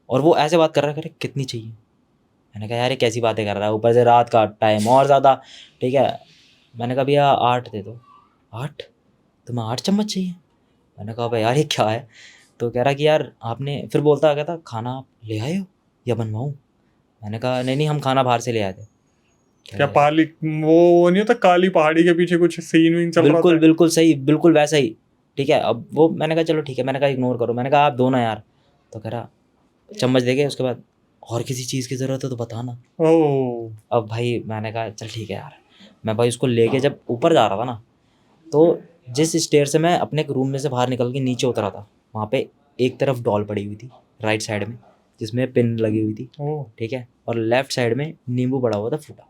और वो ऐसे बात कर रहा है, कह रहे कितनी चाहिए। मैंने कहा यार ये कैसी बातें कर रहा है, ऊपर से रात का टाइम और ज़्यादा, ठीक है। मैंने कहा भैया 8 दे दो। 8? तुम्हें 8 चम्मच चाहिए? मैंने कहा भाई यार ये क्या है। तो कह रहा कि यार आपने, फिर बोलता आ गया था खाना आप ले आए हो या बनवाऊँ। मैंने कहा नहीं नहीं हम खाना बाहर से ले आए थे। क्या पाली वो नहीं होता, काली पहाड़ी के पीछे कुछ सीन वीन चल रहा बिल्कुल था। बिल्कुल सही, बिल्कुल वैसा ही, ठीक है। अब वो मैंने कहा चलो ठीक है, मैंने कहा इग्नोर करो, मैंने कहा आप दो ना यार। तो कह रहा चम्मच दे गए, उसके बाद और किसी चीज़ की ज़रूरत है तो बताना। ओह। अब भाई मैंने कहा चल ठीक है यार। मैं भाई उसको लेके जब ऊपर जा रहा था ना, तो जिस स्टेयर से मैं अपने रूम में से बाहर निकल के नीचे उतरा था, वहाँ पे एक तरफ डॉल पड़ी हुई थी राइट साइड में, जिसमें पिन लगी हुई थी, ओह ठीक है, और लेफ्ट साइड में नींबू पड़ा हुआ था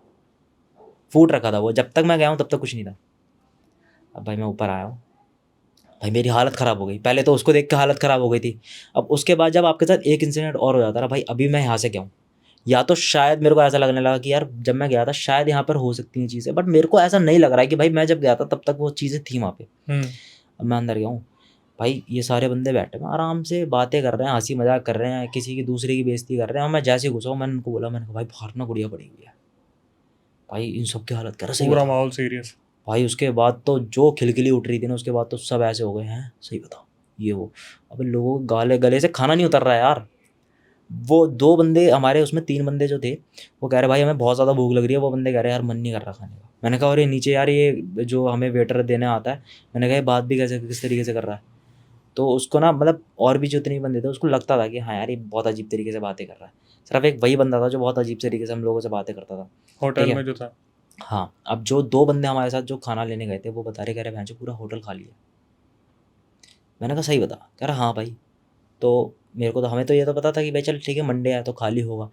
फूट रखा था वो। जब तक मैं गया हूँ तब तक कुछ नहीं था। अब भाई मैं ऊपर आया हूँ, भाई मेरी हालत ख़राब हो गई। पहले तो उसको देख के हालत ख़राब हो गई थी। अब उसके बाद जब आपके साथ एक इंसिडेंट और हो जाता ना भाई, अभी मैं यहाँ से क्या हूँ, या तो शायद मेरे को ऐसा लगने लगा कि यार जब मैं गया था शायद यहाँ पर हो सकती हैं चीज़ें, बट मेरे को ऐसा नहीं लग रहा है कि भाई मैं जब गया था तब तक वो चीज़ें थी वहाँ पे। अब मैं अंदर गया हूँ भाई, ये सारे बंदे बैठे हैं आराम से बातें कर रहे हैं, हंसी मजाक कर रहे हैं, किसी की दूसरे की बेइज्जती कर रहे हैं। और मैं जैसे ही घुसा हूँ मैंने उनको बोला, मैंने कहा भाई बाहर ना गुड़िया पड़ी हुई है। भाई इन सब की हालत कर सही पूरा बता माहौल सीरियस। भाई। उसके बाद तो जो खिलखिली उठ रही थी ना, उसके बाद तो सब ऐसे हो गए हैं, सही बताओ ये वो। अब लोगों को गले से खाना नहीं उतर रहा है यार। वो 2 बंदे हमारे उसमें 3 बंदे जो थे वो कह रहे भाई हमें बहुत ज़्यादा भूख लग रही है। वो बंदे कह रहे यार मन नहीं कर रहा खाने का। मैंने कहा और ये नीचे यार ये जो हमें वेटर देने आता है, मैंने कहा ये बात भी कैसे किस तरीके से कर रहा है। तो उसको ना मतलब और भी जितने बंदे थे उसको लगता था कि हाँ यार ये बहुत अजीब तरीके से बातें कर रहा है। सिर्फ एक वही बंदा था जो बहुत अजीब तरीके से हम लोगों से बातें करता था, ठीक होटल है। में जो था। हाँ, अब जो 2 बंदे हमारे साथ जो खाना लेने गए थे वो बता रहे, कह रहे भैंचो पूरा होटल खा लिया। मैंने कहा सही बता, कह रहा हाँ भाई। तो मेरे को तो हमें तो ये तो पता था कि भाई चल ठीक है मंडे है तो खाली होगा,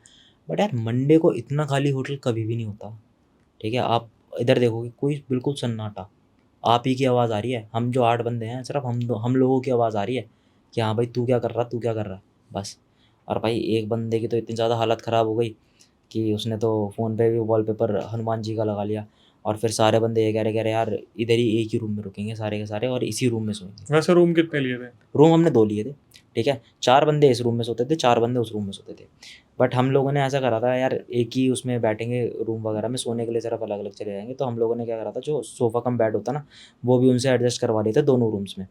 बट यार मंडे को इतना खाली होटल कभी भी नहीं होता, ठीक है। आप इधर देखोगे कोई बिल्कुल सन्नाटा, आप ही की आवाज़ आ रही है। हम जो 8 बंदे हैं सिर्फ हम लोगों की आवाज़ आ रही है कि हाँ भाई तू क्या कर रहा, तू क्या कर रहा है, बस। और भाई एक बंदे की तो इतनी ज़्यादा हालत ख़राब हो गई कि उसने तो फ़ोन पे भी वॉलपेपर हनुमान जी का लगा लिया। और फिर सारे बंदे ये कह रहे यार इधर ही एक ही रूम में रुकेंगे सारे के सारे और इसी रूम में सोएंगे। वैसे रूम कितने लिए थे? रूम हमने 2 लिए थे, ठीक है। 4 बंदे इस रूम में सोते थे, 4 बंदे उस रूम में सोते थे। बट हम लोगों ने ऐसा करा था यार एक ही उसमें बैठेंगे रूम वगैरह में, सोने के लिए सिर्फ अलग अलग चले जाएंगे। तो हम लोगों ने क्या करा था, जो सोफ़ा कम बेड होता ना वो भी उनसे एडजस्ट करवा लिए थे दोनों रूम्स में,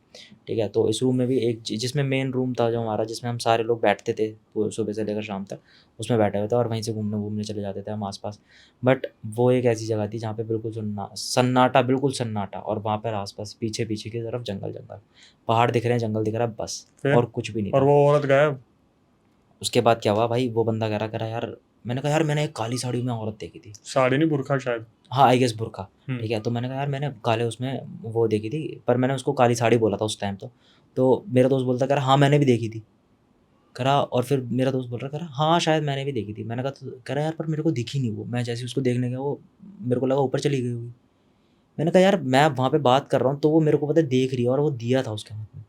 ठीक है। तो इस रूम में भी एक जिसमें मेन रूम था जो हमारा, जिसमें हम सारे लोग बैठते थे सुबह से लेकर शाम तक, उसमें बैठे हुए थे और वहीं से घूमने घूमने चले जाते थे हम आसपास। बट वो एक ऐसी जगह थी जहाँ पे बिल्कुल सन्नाटा, बिल्कुल सन्नाटा। और वहाँ पर आसपास पीछे पीछे की तरफ जंगल जंगल, पहाड़ दिख रहे हैं, जंगल दिख रहा है, बस फिर? और कुछ भी नहीं और था। वो औरत गायब? उसके बाद क्या हुआ भाई, वो बंदा कह रहा यार, मैंने कहा यार मैंने एक काली साड़ी में औरत देखी थी। साड़ी नहीं, बुरखा शायद। हाँ आई गेस बुरखा, ठीक है। तो मैंने कहा यार मैंने काले उसमें वो देखी थी, पर मैंने उसको काली साड़ी बोला था उस टाइम। तो मेरा दोस्त बोलता कह रहा हाँ मैंने भी देखी थी, कह रहा। और फिर मेरा दोस्त बोल रहा कह रहा हाँ शायद मैंने भी देखी थी। मैंने कहा तो कह रहा यार पर मेरे को दिखी नहीं वो, मैं जैसे उसको देखने गया वो मेरे को लगा ऊपर चली गई होगी। मैंने कहा यार मैं वहाँ पे बात कर रहा हूँ तो वो मेरे को पता है देख रही है और वो दिया था उसके हाथ में,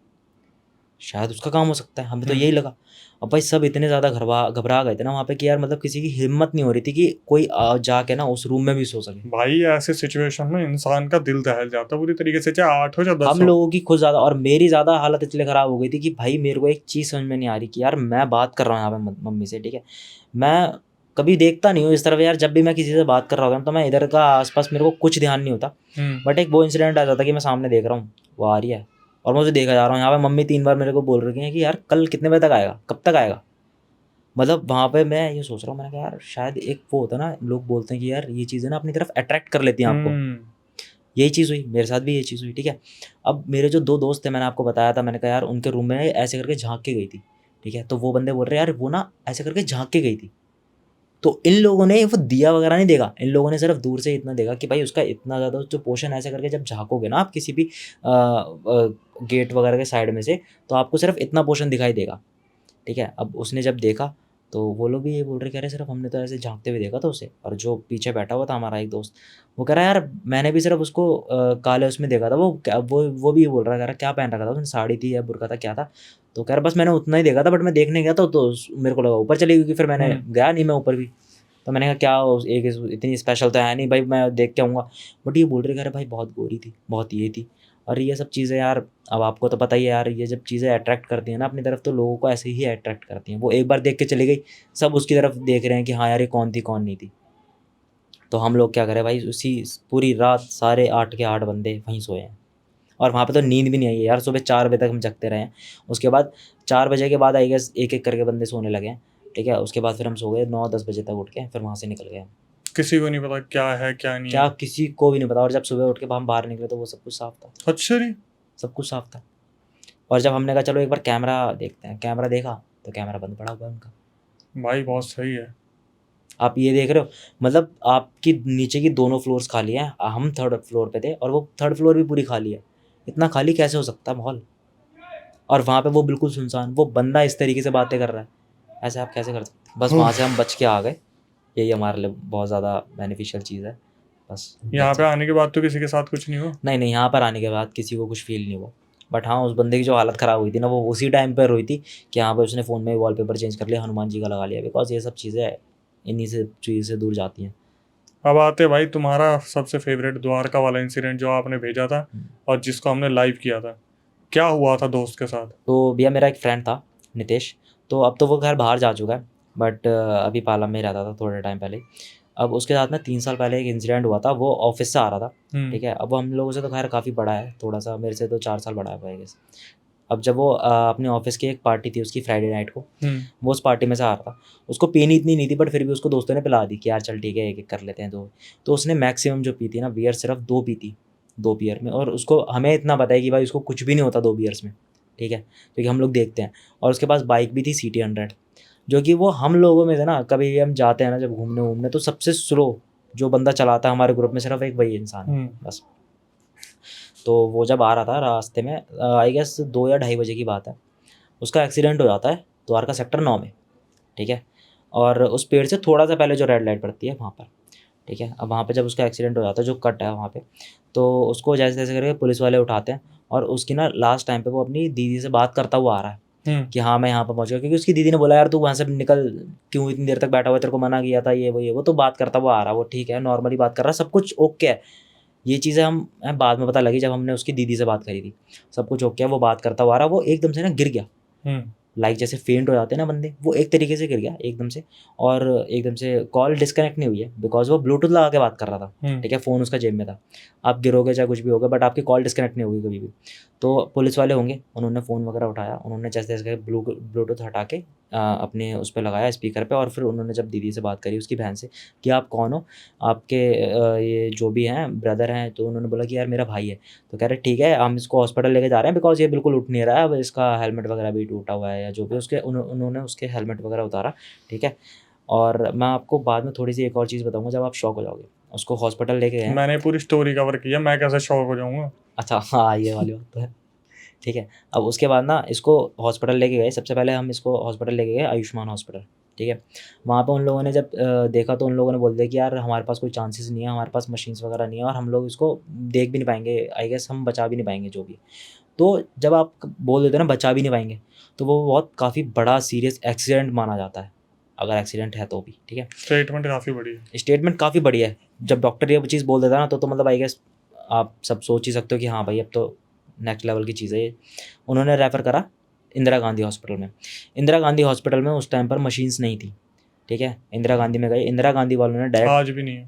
शायद उसका काम हो सकता है, हमें तो यही लगा। अब भाई सब इतने ज़्यादा घबरा गए थे ना वहाँ पे कि यार मतलब किसी की हिम्मत नहीं हो रही थी कि कोई जाके ना उस रूम में भी सो सके। भाई ऐसे सिचुएशन में इंसान का दिल दहल जाता है पूरी तरीके से, चाहे 8 हो चाहे 10 हम हो। लोगों की खुद ज़्यादा और मेरी ज़्यादा हालत इसलिए ख़राब हो गई थी कि भाई मेरे को एक चीज़ समझ में नहीं आ रही कि यार मैं बात कर रहा हूँ यहाँ पे मम्मी से, ठीक है। मैं कभी देखता नहीं हूँ इस तरफ यार, जब भी मैं किसी से बात कर रहा होता हूँ तो मैं इधर का आसपास मेरे को कुछ ध्यान नहीं होता। बट एक वो इंसिडेंट आ जाता कि मैं सामने देख रहा हूँ वो आ रही है और मैं उसे देखा जा रहा हूँ। यहाँ पे मम्मी 3 बार मेरे को बोल रही है कि यार कल कितने बजे तक आएगा, कब तक आएगा। मतलब वहाँ पे मैं ये सोच रहा हूँ, मैंने कहा यार शायद एक वो होता है ना, लोग बोलते हैं कि यार ये चीज़ें ना अपनी तरफ अट्रैक्ट कर लेती हैं आपको। यही चीज़ हुई मेरे साथ भी, ये चीज़ हुई, ठीक है। अब मेरे जो 2 दोस्त थे मैंने आपको बताया था, मैंने कहा यार उनके रूम में ऐसे करके झाँक के गई थी, ठीक है। तो वो बंदे बोल रहे यार वो ना ऐसे करके झाँक के गई थी। तो इन लोगों ने वो दिया वगैरह नहीं देखा, इन लोगों ने सिर्फ दूर से इतना देखा कि भाई उसका इतना ज़्यादा जो पोर्शन ऐसे करके जब झाँकोगे ना आप किसी भी गेट वगैरह के साइड में से, तो आपको सिर्फ इतना पोर्शन दिखाई देगा, ठीक है। अब उसने जब देखा तो वो लोग भी ये बोल रहे कह रहे सिर्फ हमने तो ऐसे झांकते हुए देखा था उसे। और जो पीछे बैठा हुआ था हमारा एक दोस्त, वो कह रहा है यार मैंने भी सिर्फ उसको काले उसमें देखा था। वो भी ये बोल रहा है, कह रहा क्या पहन रखा था उसने, साड़ी थी या बुर्का था क्या था। तो कह रहा बस मैंने उतना ही देखा था, बट मैं देखने गया तो मेरे को लगा ऊपर चली गई, फिर मैंने गया नहीं मैं ऊपर भी। तो मैंने कहा क्या एक इतनी स्पेशल तो है नहीं भाई, मैं देख के आऊँगा। बट ये बोल रहे कह रहे भाई बहुत गोरी थी, बहुत ये थी। और ये सब चीज़ें यार अब आपको तो पता ही है यार, ये जब चीज़ें अट्रैक्ट करती हैं ना अपनी तरफ तो लोगों को ऐसे ही अट्रैक्ट करती हैं। वो एक बार देख के चली गई, सब उसकी तरफ देख रहे हैं कि हाँ यार ये कौन थी कौन नहीं थी। तो हम लोग क्या करें भाई, उसी पूरी रात सारे 8 के 8 बंदे वहीं सोए हैं। और वहाँ पे तो नींद भी नहीं आई है यार, सुबह 4 बजे तक हम जगते रहे हैं। उसके बाद 4 बजे के बाद आई गेस एक एक करके बंदे सोने लगे हैं, ठीक है। उसके बाद फिर हम सो गए 9-10 बजे तक उठ के, फिर वहाँ से निकल गए। किसी को नहीं पता क्या है क्या नहीं क्या है? किसी को भी नहीं पता। और जब सुबह उठ के हम बाहर निकले तो वो सब कुछ साफ था, अच्छा जी। सब कुछ साफ था। और जब हमने कहा चलो एक बार कैमरा देखते हैं, कैमरा देखा तो कैमरा बंद पड़ा हुआ है उनका। भाई बहुत सही है। आप ये देख रहे हो, मतलब आपकी नीचे की दोनों फ्लोर्स खाली हैं, हम 3rd फ्लोर पे थे और वो 3rd फ्लोर भी पूरी खाली है। इतना खाली कैसे हो सकता है माहौल। और वहाँ पे वो बिल्कुल सुनसान, वो बंदा इस तरीके से बातें कर रहा है। ऐसे आप कैसे कर सकते हैं? बस वहाँ से हम बच के आ गए, यही हमारे लिए बहुत ज़्यादा बेनिफिशियल चीज़ है बस। यहाँ that's पे it। आने के बाद तो किसी के साथ कुछ नहीं हुआ? नहीं नहीं, यहाँ पर आने के बाद किसी को कुछ फील नहीं हुआ, बट हाँ उस बंदे की जो हालत ख़राब हुई थी ना वो उसी टाइम पर हुई थी कि हाँ भाई उसने फ़ोन में वॉलपेपर चेंज कर लिया, हनुमान जी का लगा लिया, बिकॉज ये सब चीज़ें इन्हीं से चीज़ से दूर जाती हैं। अब आते भाई तुम्हारा सबसे फेवरेट द्वारका वाला इंसिडेंट जो आपने भेजा था और जिसको हमने लाइव किया था, क्या हुआ था दोस्त के साथ? तो भैया मेरा एक फ्रेंड था नितेश, तो अब तो वो घर बाहर जा चुका है, बट अभी पालम में ही रहता था थोड़े टाइम पहले। अब उसके साथ ना 3 साल पहले एक इंसिडेंट हुआ था, वो ऑफिस से आ रहा था, ठीक है। अब वो हम लोगों से तो खैर काफ़ी बड़ा है, थोड़ा सा मेरे से तो 4 साल बड़ा है आई गेस। अब जब वो अपने ऑफिस की एक पार्टी थी उसकी फ्राइडे नाइट को, वो उस पार्टी में से आ रहा था। उसको पीनी इतनी नहीं थी, बट फिर भी उसको दोस्तों ने पिला दी कि यार चल ठीक है एक एक कर लेते हैं दो। तो उसने मैक्सिमम जो पी थी ना बियर, सिर्फ 2 पी थी 2 बियर में, और उसको हमें इतना पता है कि भाई उसको कुछ भी नहीं होता 2 बियर्स में, ठीक है, क्योंकि हम लोग देखते हैं। और उसके पास बाइक भी थी CT 100, जो कि वो हम लोगों में से ना कभी भी हम जाते हैं ना जब घूमने घूमने, तो सबसे स्लो जो बंदा चलाता है हमारे ग्रुप में सिर्फ एक वही इंसान है बस। तो वो जब आ रहा था रास्ते में, आई गेस 2 या 2:30 बजे की बात है, उसका एक्सीडेंट हो जाता है द्वारका सेक्टर 9 में, ठीक है। और उस पेड़ से थोड़ा सा पहले जो रेड लाइट पड़ती है वहाँ पर, ठीक है। अब वहाँ पे जब उसका एक्सीडेंट हो जाता है, जो कट है वहाँ पे, तो उसको जैसे तैसे करके पुलिस वाले उठाते हैं, और उसकी ना लास्ट टाइम पे वो अपनी दीदी से बात करता हुआ आ रहा है कि हाँ मैं यहाँ पर पहुँच गया, क्योंकि उसकी दीदी ने बोला यार तू वहाँ से निकल, क्यों इतनी देर तक बैठा हुआ है, तेरे को मना किया था ये वो। तो बात करता हुआ आ रहा है वो, ठीक है, नॉर्मली बात कर रहा है, सब कुछ ओके है। ये चीज़ें हमें बाद में पता लगी जब हमने उसकी दीदी से बात करी थी। सब कुछ ओके है, वो बात करता हुआ आ रहा है, वो एकदम से ना गिर गया, लाइक जैसे फेंट हो जाते हैं ना बंदे, वो एक तरीके से गिर गया एकदम से। और एकदम से कॉल डिस्कनेक्ट नहीं हुई है, बिकॉज वो ब्लूटूथ लगा के बात कर रहा था, ठीक है, फ़ोन उसका जेब में था। आप गिरोगे चाहे कुछ भी होगा, बट आपकी कॉल डिस्कनेक्ट नहीं होगी कभी भी। तो पुलिस वाले होंगे, उन्होंने फ़ोन वगैरह उठाया, उन्होंने जैसे जैसे ब्लूटूथ हटा के अपने उस पर लगाया स्पीकर पे, और फिर उन्होंने जब दीदी से बात करी उसकी बहन से कि आप कौन हो, आपके ये जो भी हैं ब्रदर हैं, तो उन्होंने बोला कि यार मेरा भाई है। तो कह रहे ठीक है हम इसको हॉस्पिटल लेके जा रहे हैं, बिकॉज ये बिल्कुल उठ नहीं रहा है, अब इसका हेलमेट वगैरह भी टूटा हुआ है या जो भी, उसके उन्होंने उसके हेलमेट वगैरह उतारा, ठीक है। और मैं आपको बाद में थोड़ी सी एक और चीज़ बताऊंगा जब आप शॉक हो जाओगे। उसको हॉस्पिटल लेके गए। मैंने पूरी स्टोरी कवर की है, मैं कैसे शॉक हो जाऊंगा? अच्छा हाँ ये वाली बात तो है, ठीक है। अब उसके बाद ना इसको हॉस्पिटल लेके गए, सबसे पहले हम इसको हॉस्पिटल लेके गए आयुष्मान हॉस्पिटल, ठीक है। वहाँ पे उन लोगों ने जब देखा तो उन लोगों ने बोल दिया कि यार हमारे पास कोई चांसेस नहीं है, हमारे पास मशीन्स वगैरह नहीं है, और हम लोग इसको देख भी नहीं पाएंगे, आई गेस हम बचा भी नहीं पाएंगे जो भी। तो जब आप बोल देते हो ना बचा भी नहीं पाएंगे, तो वो बहुत काफ़ी बड़ा सीरियस एक्सीडेंट माना जाता है, अगर एक्सीडेंट है तो भी, ठीक है। स्टेटमेंट काफ़ी बड़ी है। स्टेटमेंट काफ़ी बढ़िया है, जब डॉक्टर ये चीज़ बोल देता है ना तो मतलब आई गेस आप सब सोच ही सकते हो कि हाँ भाई अब तो नेक्स्ट लेवल की चीज़ है ये। उन्होंने रेफ़र करा इंदिरा गांधी हॉस्पिटल में। इंदिरा गांधी हॉस्पिटल में उस टाइम पर मशीन्स नहीं थी, ठीक है। इंदिरा गांधी में गए, इंदिरा गांधी वालों ने डायरेक्ट, आज भी नहीं है,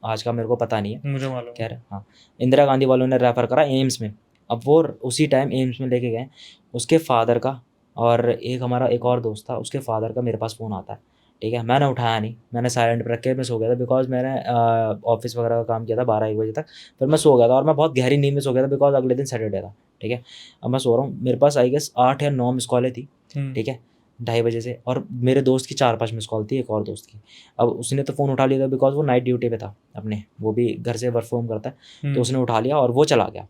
आज का मेरे को पता नहीं है, मुझे मालूम कह है। रहे हाँ। इंदिरा गांधी वालों ने रेफ़र करा एम्स में। अब वो उसी टाइम एम्स में लेके गए, उसके फादर का और एक हमारा एक और दोस्त था, उसके फादर का मेरे पास फ़ोन आता है, ठीक है। मैंने उठाया नहीं, मैंने साइलेंट पर रख के मैं सो गया था, बिकॉज मैंने ऑफिस वगैरह का काम किया था 12-1 बजे तक, फिर मैं सो गया था, और मैं बहुत गहरी नींद में सो गया था, बिकॉज अगले दिन सैटरडे था, ठीक है। अब मैं सो रहा हूँ, मेरे पास आई गेस 8 या 9 मिस कॉलें थी, ठीक है, 2:30 बजे से, और मेरे दोस्त की 4-5 मिस कॉल थी एक और दोस्त की। अब उसने तो फ़ोन उठा लिया था, बिकॉज वो नाइट ड्यूटी पे था अपने, वो भी घर से वर्क फ्रॉम करता है, तो उसने उठा लिया और वो चला गया।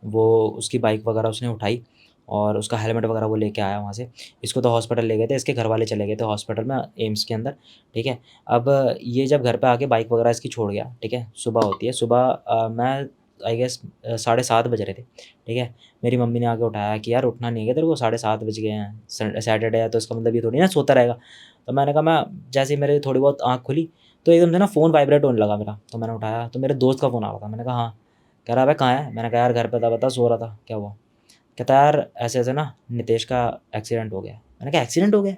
वो उसकी बाइक वगैरह उसने उठाई और उसका हेलमेट वगैरह वो लेके आया वहाँ से। इसको तो हॉस्पिटल ले गए थे, इसके घर वाले चले गए थे हॉस्पिटल में एम्स के अंदर, ठीक है। अब ये जब घर पे आके बाइक वगैरह इसकी छोड़ गया, ठीक है, सुबह होती है, सुबह मैं आई गेस 7:30 बज रहे थे, ठीक है। मेरी मम्मी ने आके उठाया कि यार उठना नहीं है क्या तेरे को, 7:30 बज गए हैं, सैटरडे है तो इसका मतलब ये थोड़ी ना सोता रहेगा। तो मैंने कहा, मैं जैसे ही मेरे थोड़ी बहुत आँख खुली तो एकदम से ना फ़ोन वाइब्रेट होने लगा मेरा, तो मैंने उठाया तो मेरे दोस्त का फ़ोन आ रहा था। मैंने कहा हाँ। कह रहा, अबे कहाँ है? मैंने कहा यार घर पे था, बता सो रहा था। क्या हुआ? कहता यार ऐसे ऐसे ना नितेश का एक्सीडेंट हो गया। मैंने कहा एक्सीडेंट हो गया?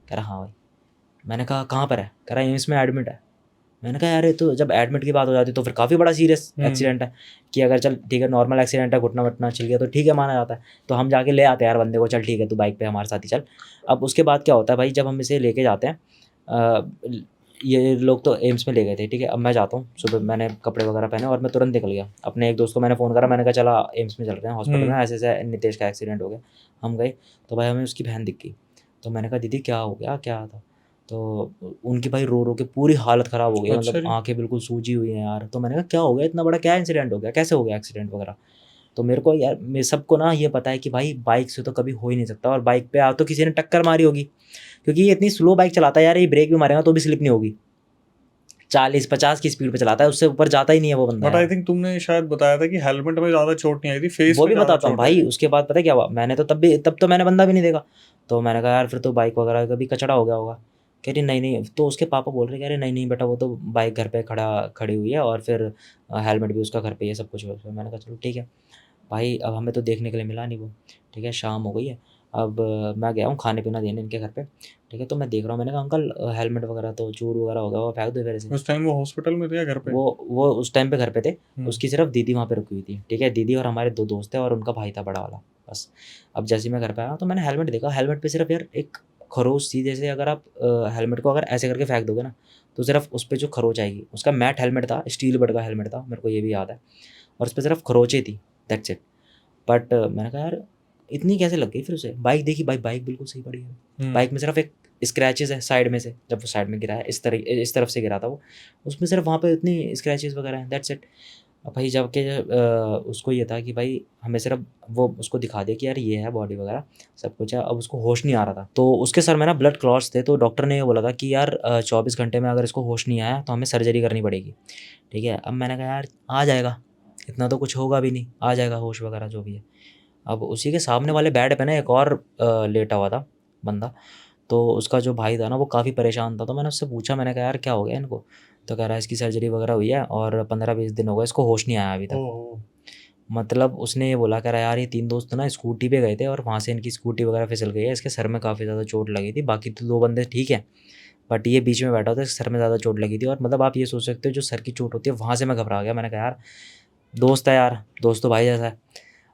कह रहा हाँ भाई। मैंने कहा कहाँ पर है? कह रहा एम्स में एडमिट है। मैंने कहा यार ये तो जब एडमिट की बात हो जाती है तो फिर काफ़ी बड़ा सीरियस एक्सीडेंट है, कि अगर चल ठीक है नॉर्मल एक्सीडेंट है, घुटना वटना छिल गया तो ठीक है माना जाता है, तो हम जाके ले आते हैं यार बंदे को, चल ठीक है तू बाइक पे हमारे साथ ही चल। अब उसके बाद क्या होता है भाई, जब हम इसे लेके जाते हैं, ये लोग तो एम्स में ले गए थे, ठीक है। अब मैं जाता हूँ, सुबह मैंने कपड़े वगैरह पहने और मैं तुरंत निकल गया। अपने एक दोस्त को मैंने फ़ोन करा, मैंने कहा चला एम्स में चल रहे हैं हॉस्पिटल में, ऐसे ऐसे नितेश का एक्सीडेंट हो गया। हम गए तो भाई हमें उसकी बहन दिख गई, तो मैंने कहा दीदी क्या हो गया, क्या था? तो उनकी भाई रो रो के पूरी हालत ख़राब हो गई, अच्छा मतलब जी। आंखें बिल्कुल सूजी हुई हैं यार। तो मैंने कहा क्या हो गया, इतना बड़ा क्या इंसिडेंट हो गया, कैसे हो गया एक्सीडेंट वगैरह? तो मेरे को यार, मैं सबको ना ये पता है कि भाई बाइक से तो कभी हो ही नहीं सकता, और बाइक पे आ तो किसी ने टक्कर मारी होगी, क्योंकि ये इतनी स्लो बाइक चलाता है यार, ये ब्रेक भी मारेगा तो भी स्लिप नहीं होगी। 40-50 की स्पीड पे चलाता है, उससे ऊपर जाता ही नहीं है वो बंदा बट आई यार। थिंक तुमने शायद बताया था कि हेलमेट में ज्यादा चोट नहीं आई थी, फेस वो में भी ज्यादा बताता हूँ चोट आई भाई। थी। उसके बाद पता है क्या हुआ, मैंने तो तब तो मैंने बंदा भी नहीं देखा। तो मैंने कहा यार फिर तो बाइक वगैरह का भी कचड़ा हो गया होगा। कह रही नहीं नहीं, तो उसके पापा बोल रहे कह रहे नहीं नहीं बेटा, वो तो बाइक घर पे खड़ी हुई है, और फिर हेलमेट भी उसका घर पे ही है, सब कुछ है उसमें। मैंने कहा चलो ठीक है भाई, अब हमें तो देखने के लिए मिला नहीं वो। ठीक है, शाम हो गई है। अब मैं गया हूँ खाने पीना देने इनके घर पे। ठीक है, तो मैं देख रहा हूँ, मैंने कहा अंकल हेलमेट वगैरह तो चूर वगैरह हो गया, वो फेंक दो फिर से। उस टाइम वो हॉस्पिटल में थे या घर पे? वो उस टाइम पे घर पे थे। हम्म। उसकी सिर्फ दीदी वहाँ पे रुकी हुई थी। ठीक है, दीदी और हमारे 2 दोस्त थे और उनका भाई था बड़ा वाला, बस। अब जैसे ही मैं घर पे आया तो मैंने हेलमेट देखा, हेलमेट पे सिर्फ यार एक खरोच थी। जैसे अगर आप हेलमेट को अगर ऐसे करके फेंक दोगे ना, तो सिर्फ उस पर जो खरोच आएगी। उसका मैट हेलमेट था, स्टील बड का हेलमेट था, मेरे को ये भी याद है, और उस पर सिर्फ खरोचे थी, दैट्स इट। बट मैंने कहा यार इतनी कैसे लग गई। फिर उसे बाइक देखी, बाइक बिल्कुल सही पड़ी है। बाइक में सिर्फ एक स्क्रैचेस है साइड में से, जब वो साइड में गिरा है, इस तरफ से गिरा था वो, उसमें सिर्फ वहाँ पे इतनी स्क्रैचेस वगैरह हैं, दैट्स इट। अब भाई जबकि उसको ये था कि भाई हमें सिर्फ वो उसको दिखा दे कि यार ये है बॉडी वगैरह सब कुछ है। अब उसको होश नहीं आ रहा था, तो उसके सर में ना ब्लड क्लॉट्स थे। तो डॉक्टर ने ये बोला था कि यार 24 घंटे में अगर इसको होश नहीं आया तो हमें सर्जरी करनी पड़ेगी। ठीक है, अब मैंने कहा यार आ जाएगा, इतना तो कुछ होगा भी नहीं, आ जाएगा होश वगैरह जो भी है। अब उसी के सामने वाले बेड पे ना एक और लेटा हुआ था बंदा। तो उसका जो भाई था ना वो काफ़ी परेशान था। तो मैंने उससे पूछा, मैंने कहा यार क्या हो गया इनको। तो कह रहा है इसकी सर्जरी वगैरह हुई है और 15-20 दिन हो गए, इसको होश नहीं आया अभी तक। ओह। मतलब उसने ये बोला, कह रहा है यार ये 3 दोस्त ना स्कूटी पे गए थे और वहाँ से इनकी स्कूटी वगैरह फिसल गई है, इसके सर में काफ़ी ज़्यादा चोट लगी थी। बाकी तो 2 बंदे ठीक है, बट ये बीच में बैठा था, इसके सर में ज़्यादा चोट लगी थी। और मतलब आप ये सोच सकते हो जो सर की चोट होती है वहाँ से मैं घबरा गया। मैंने कहा यार दोस्त है यार, दोस्त तो भाई जैसा है।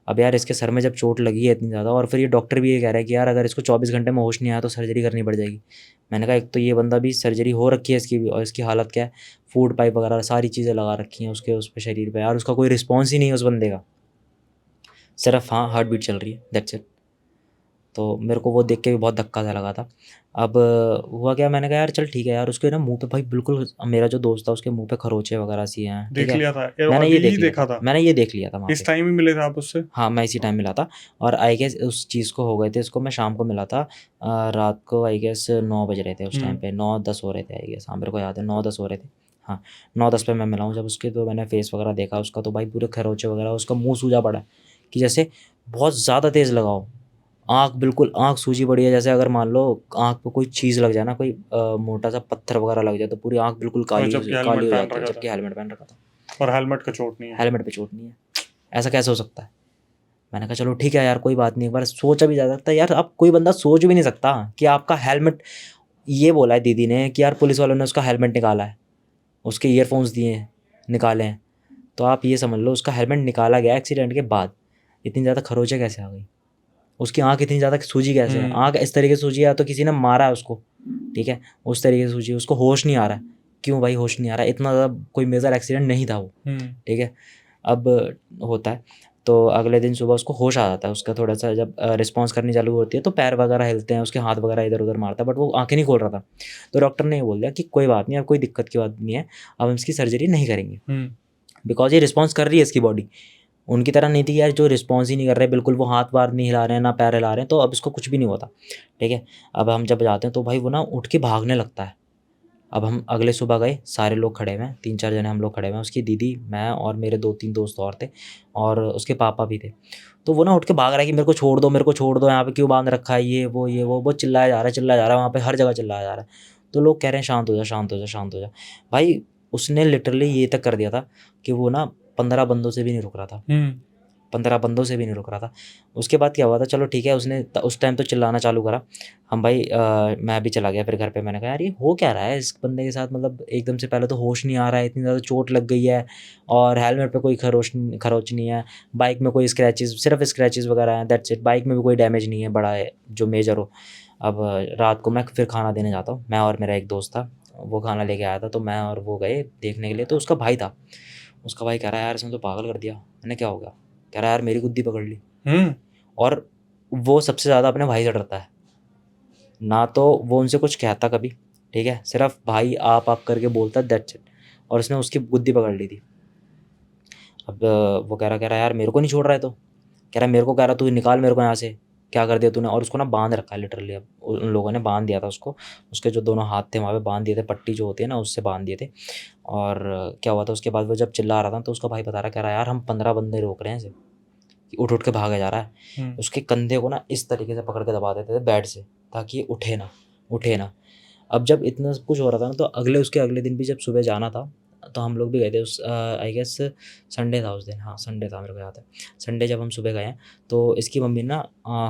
अब यार इसके सर में जब चोट लगी है इतनी ज़्यादा, और फिर ये डॉक्टर भी ये कह रहा है कि यार अगर इसको 24 घंटे में होश नहीं आया तो सर्जरी करनी पड़ जाएगी। मैंने कहा एक तो ये बंदा भी सर्जरी हो रखी है इसकी भी, और इसकी हालत क्या है, फूड पाइप वगैरह सारी चीज़ें लगा रखी हैं उसके उस पे शरीर पे, यार उसका कोई रिस्पॉन्स ही नहीं है उस बंदे का, सिर्फ हाँ हार्ट बीट चल रही है, दैट्स इट। तो मेरे को वो देख के भी बहुत धक्का सा लगा था। अब हुआ क्या, मैंने कहा यार चल ठीक है यार, उसके ना मुंह पे भाई बिल्कुल, मेरा जो दोस्त था उसके मुंह पे खरोचे वगैरह सी हैं। ठीक देख है, लिया था मैंने अभी ये ही देख लिया देखा था, था? मैंने ये देख लिया था वहाँ इस पे। टाइम ही मिले थे आप उससे? हाँ मैं इसी टाइम मिला था। और आई गेस उस चीज़ को हो गए थे, इसको मैं शाम को मिला था, रात को आई गेस 9 बज रहे थे उस टाइम पे, 9-10 हो रहे थे आई गेस। हाँ मेरे को याद है 9-10 हो रहे थे। हाँ 9-10 पे मैं मिला हूँ जब उसके। तो मैंने फेस वगैरह देखा उसका, तो भाई पूरे खरोचे वगैरह, उसका मुंह सूजा पड़ा है कि जैसे बहुत ज़्यादा तेज़ लगाओ। आँख बिल्कुल, आँख सूजी पड़ी है, जैसे अगर मान लो आँख पे कोई चीज़ लग जाए ना, कोई मोटा सा पत्थर वगैरह लग जाए तो पूरी आँख बिल्कुल और काली जबकि काली हेलमेट हो पहन जाती है, रखा जबकि था? हेलमेट पहन रखा था। और हेलमेट का चोट नहीं है? हेलमेट पे चोट नहीं है, ऐसा कैसे हो सकता है। मैंने कहा चलो ठीक है यार कोई बात नहीं, एक बार सोचा भी जा सकता है यार। अब कोई बंदा सोच भी नहीं सकता कि आपका हेलमेट, ये बोला है दीदी ने कि यार पुलिस वालों ने उसका हेलमेट निकाला है, उसके ईयरफोन्स दिए हैं, निकाले हैं। तो आप ये समझ लो उसका हेलमेट निकाला गया एक्सीडेंट के बाद, इतनी ज़्यादा खरोचे कैसे आ गई, उसकी आँख इतनी ज़्यादा सूजी कैसे है। आँख इस तरीके से सूजी है, या तो किसी ने मारा है उसको, ठीक है, उस तरीके से सूजी, उसको होश नहीं आ रहा है। क्यों भाई होश नहीं आ रहा है, इतना ज़्यादा कोई मेजर एक्सीडेंट नहीं था वो। ठीक है, अब होता है तो अगले दिन सुबह उसको होश आ जाता है उसका, थोड़ा सा जब रिस्पॉन्स करनी चालू होती है तो पैर वगैरह हिलते हैं उसके, हाथ वगैरह इधर उधर मारता है, बट वो आंखें नहीं खोल रहा था। तो डॉक्टर ने ये बोल दिया कि कोई बात नहीं, अब कोई दिक्कत की बात नहीं है, अब हम इसकी सर्जरी नहीं करेंगे, बिकॉज ये रिस्पॉन्स कर रही है इसकी बॉडी। उनकी तरह नहीं थी यार जो रिस्पॉन्स ही नहीं कर रहे, बिल्कुल वो हाथ वार नहीं हिला रहे हैं ना पैर हिला रहे हैं, तो अब इसको कुछ भी नहीं होता। ठीक है, अब हम जब जाते हैं तो भाई वो ना उठ के भागने लगता है। अब हम अगले सुबह गए, सारे लोग खड़े हुए हैं, 3-4 जने हम लोग खड़े हुए हैं, उसकी दीदी, मैं और मेरे 2-3 दोस्त और थे, और उसके पापा भी थे। तो वो ना उठ के भाग रहा है कि मेरे को छोड़ दो, मेरे को छोड़ दो, यहाँ पे क्यों बांध रखा है, ये वो चिल्लाया जा रहा है, चिल्लाया जा रहा है, वहाँ पे हर जगह चिल्लाया जा रहा है। तो लोग कह रहे हैं शांत हो जा, शांत हो जा, शांत हो जा। भाई उसने लिटरली ये तक कर दिया था कि वो ना 15 बंदों से भी नहीं रुक रहा था, 15 बंदों से भी नहीं रुक रहा था। उसके बाद क्या हुआ था, चलो ठीक है, उसने उस टाइम तो चिल्लाना चालू करा। हम भाई मैं भी चला गया फिर घर पे। मैंने कहा यार ये हो क्या रहा है इस बंदे के साथ, मतलब एकदम से पहले तो होश नहीं आ रहा है, इतनी ज़्यादा चोट लग गई है, और हेलमेट पे कोई खरोच नहीं है, बाइक में कोई स्क्रैचेस, सिर्फ स्क्रैचेस वगैरह हैं, दैट्स इट, बाइक में भी कोई डैमेज नहीं है बड़ा है जो मेजर हो। अब रात को मैं फिर खाना देने जाता हूँ, मैं और मेरा एक दोस्त था, वो खाना लेके आया था, तो मैं और वो गए देखने के लिए। तो उसका भाई था, उसका भाई कह रहा है यार इसने तो पागल कर दिया। मैंने क्या हो गया, कह रहा है यार मेरी गुद्दी पकड़ ली। और वो सबसे ज़्यादा अपने भाई से डरता है ना, तो वो उनसे कुछ कहता कभी, ठीक है, सिर्फ भाई आप करके बोलता, दैट्स इट। और उसने उसकी गुद्दी पकड़ ली थी। अब वो कह रहा यार मेरे को नहीं छोड़ रहा है, तो कह रहा मेरे को, कह रहा तू निकाल मेरे को यहाँ से, क्या कर दिया तूने, और उसको ना बांध रखा है लिटरली। अब उन लोगों ने बांध दिया था उसको, उसके जो दोनों हाथ थे वहाँ पे बांध दिए थे, पट्टी जो होती है ना उससे बांध दिए थे। और क्या हुआ था उसके बाद, वो जब चिल्ला रहा था तो उसका भाई बता रहा, कह रहा यार हम 15 बंदे रोक रहे हैं इसे, उठ उठ के भागा जा रहा है। उसके कंधे को ना इस तरीके से पकड़ के दबा देते थे बेड से, ताकि ये उठे ना। अब जब इतना सब कुछ हो रहा था ना, तो उसके अगले दिन भी जब सुबह जाना था, तो हम लोग भी गए थे उस आई गेस संडे था उस दिन, हाँ संडे था, मेरे को याद है। संडे जब हम सुबह गए हैं, तो इसकी मम्मी ना